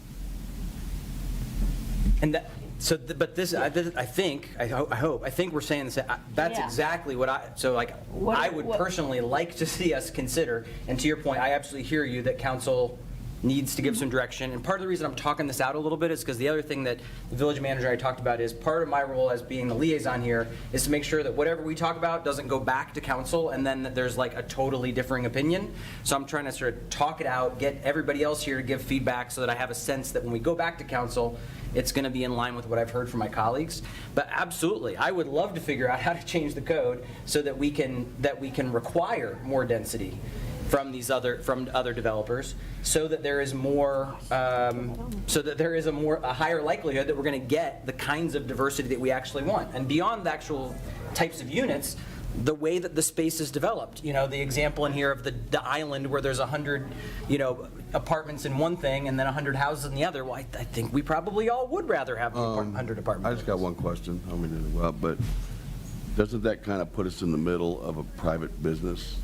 And that, so, but this, I think we're saying this, that's Yeah. exactly what I would personally like to see us consider. And to your point, I absolutely hear you that council needs to give some direction. And part of the reason I'm talking this out a little bit is because the other thing that the village manager and I talked about is part of my role as being the liaison here is to make sure that whatever we talk about doesn't go back to council and then that there's like a totally differing opinion. So I'm trying to sort of talk it out, get everybody else here to give feedback so that I have a sense that when we go back to council, it's going to be in line with what I've heard from my colleagues. But absolutely, I would love to figure out how to change the code so that we can require more density from other developers, so that there is more, a higher likelihood that we're going to get the kinds of diversity that we actually want. And beyond the actual types of units, the way that the space is developed. You know, the example in here of the island where there's 100, apartments in one thing and then 100 houses in the other. Well, I think we probably all would rather have 100 apartments. I just got one question. I don't mean to interrupt, but doesn't that kind of put us in the middle of a private business?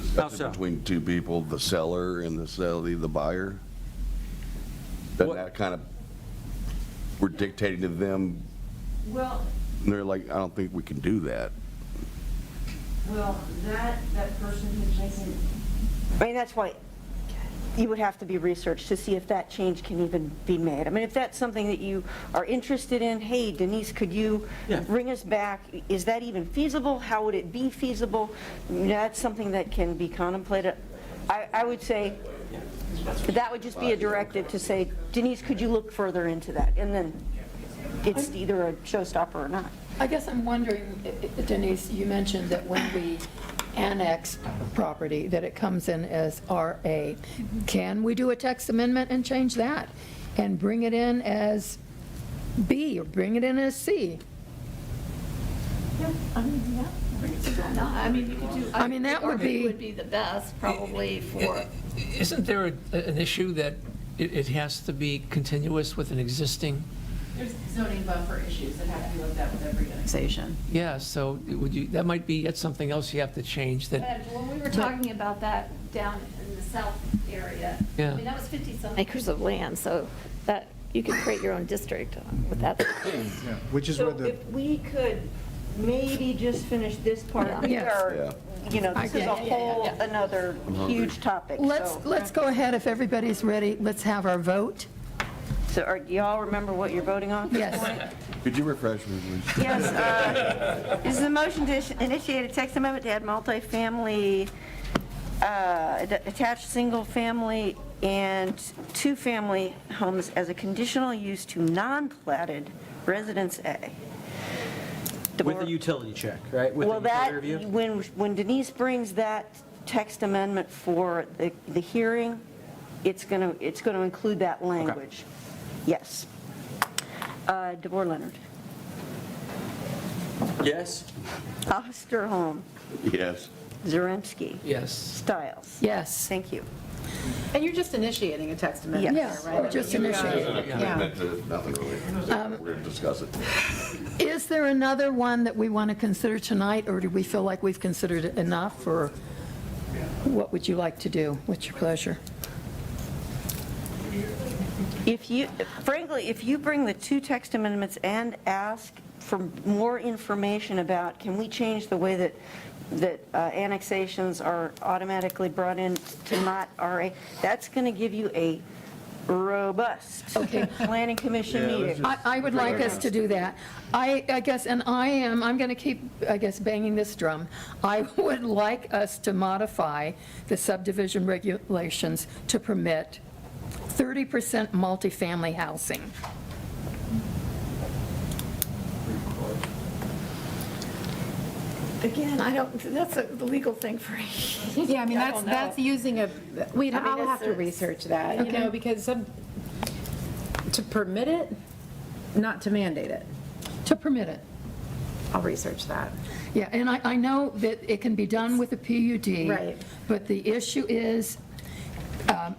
Discussion between two people, the seller and the buyer? Doesn't that kind of, we're dictating to them? Well, And they're like, I don't think we can do that. that person who's making, I mean, that's why you would have to be researched to see if that change can even be made. I mean, if that's something that you are interested in, hey, Denise, could you bring us back? Is that even feasible? How would it be feasible? That's something that can be contemplated. I would say that would just be a directive to say, Denise, could you look further into that? And then it's either a showstopper or not. I guess I'm wondering, Denise, you mentioned that when we annex property, that it comes in as RA. Can we do a text amendment and change that? And bring it in as B or bring it in as C? Yeah, I mean, yeah. I mean, you could do. I mean, that would be- Would be the best, probably, for. Isn't there an issue that it has to be continuous with an existing? There's zoning buffer issues that have to be looked at with every annexation. Yeah, so that might be, that's something else you have to change that. When we were talking about that down in the south area, Yeah. I mean, that was 50-some acres of land, so that, you could create your own district with that. Yeah, which is where So the, if we could maybe just finish this part, we Yes. are, this is a whole, another huge topic. Let's go ahead, if everybody's ready, let's have our vote. So do y'all remember what you're voting on? Yes. Could you refresh me, please? Yes. This is a motion to initiate a text amendment to add multifamily, attached single-family and two-family homes as a conditional use to non-platted Residence A. With the utility check, right? With the Well, utility that, review? when Denise brings that text amendment for the hearing, it's going to include that language. Yes. DeVore Leonard. Yes. Osterholm. Yes. Zaremski. Yes. Stiles. Yes. Thank you. And you're just initiating a text amendment here, Yes, right? we're just You're not- initiating. Yeah. Nothing really. We're going to discuss it. Is there another one that we want to consider tonight, or do we feel like we've considered it enough, or what would you like to do? What's your pleasure? Frankly, if you bring the two text amendments and ask for more information about, can we change the way that annexations are automatically brought in to not RA, that's going to give you a robust planning commission meeting. I would like us to do that. I guess, and I'm going to keep, I guess, banging this drum. I would like us to modify the subdivision regulations to permit 30% multifamily housing. Again, I don't, that's a legal thing for you. Yeah, I mean, I don't know. that's using a, I'll have to it's- research that, Okay. because to permit it, not to mandate it. To permit it. I'll research that. Yeah, and I know that it can be done with a PUD. Right. But the issue is,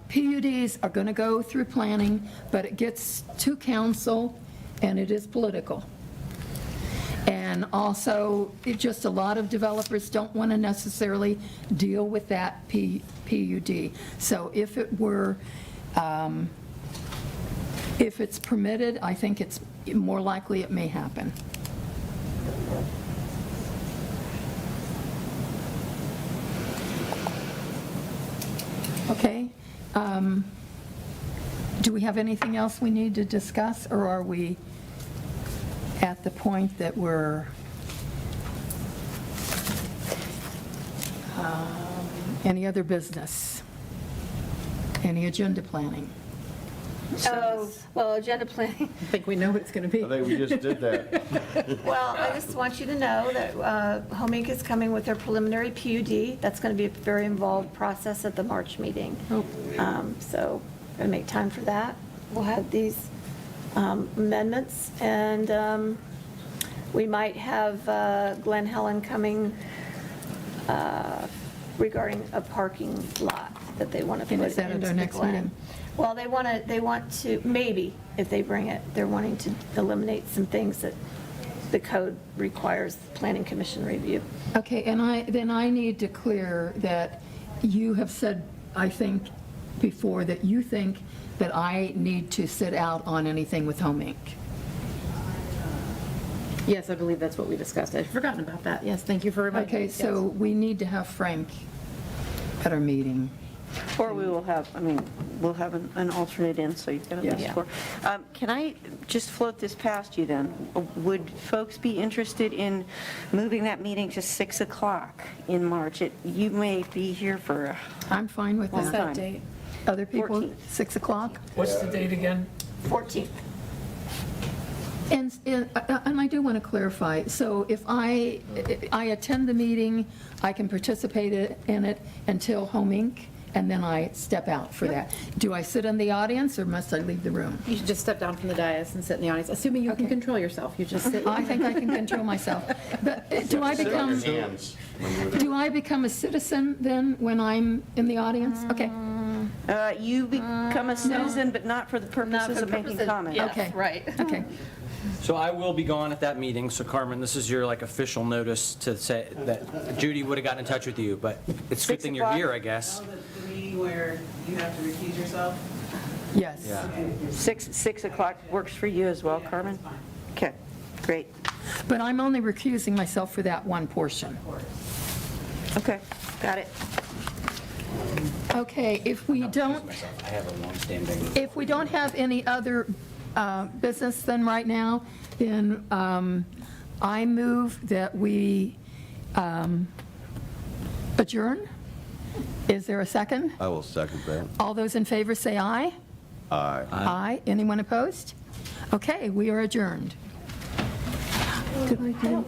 PUDs are going to go through planning, but it gets to council, and it is political. And also, just a lot of developers don't want to necessarily deal with that PUD. So if it were, if it's permitted, I think it's more likely it may happen. Okay. Do we have anything else we need to discuss, or are we at the point that we're, any other business? Any agenda planning? Oh, well, agenda planning. I think we know what it's going to be. I think we just did that. Well, I just want you to know that Home Inc. is coming with their preliminary PUD. That's going to be a very involved process at the March meeting. So, going to make time for that. We'll have these amendments, and we might have Glen Helen coming regarding a parking lot that they want to put And into is that at our the next Glen. meeting? Well, they want to, maybe, if they bring it, they're wanting to eliminate some things that the code requires planning commission review. Okay, and then I need to clear that you have said, I think, before, that you think that I need to sit out on anything with Home Inc. Yes, I believe that's what we discussed. I'd forgotten about that. Yes, thank you for reminding me. Okay, so we need to have Frank at our meeting. Or we will have, we'll have an alternate in, so you've got at least Yeah. 4. Can I just float this past you then? Would folks be interested in moving that meeting to 6 o'clock in March? You may be here for I'm fine with What's that. that date? Other people, 14th. 6 o'clock? What's the date again? 14th. And I do want to clarify, so if I attend the meeting, I can participate in it until Home Inc., and then I step out for that. Do I sit in the audience, or must I leave the room? You should just step down from the dais and sit in the audience, assuming you can control yourself. You just sit. I think I can control myself. But do I become a citizen then when I'm in the audience? Okay. You become a citizen, but not for the purposes of making comments. Okay. Right. Okay. So I will be gone at that meeting, so Carmen, this is your official notice to say that Judy would have gotten in touch with you, but it's a good thing you're here, I guess. The meeting where you have to recuse yourself? Yes. Yeah. 6 o'clock works for you as well, Carmen? Okay, great. But I'm only recusing myself for that one portion. Okay, got it. Okay, if we don't, I have a long-standing. if we don't have any other business then right now, then I move that we adjourn. Is there a second? I will second that. All those in favor say aye. Aye. Aye. Anyone opposed? Okay, we are adjourned. Did I do?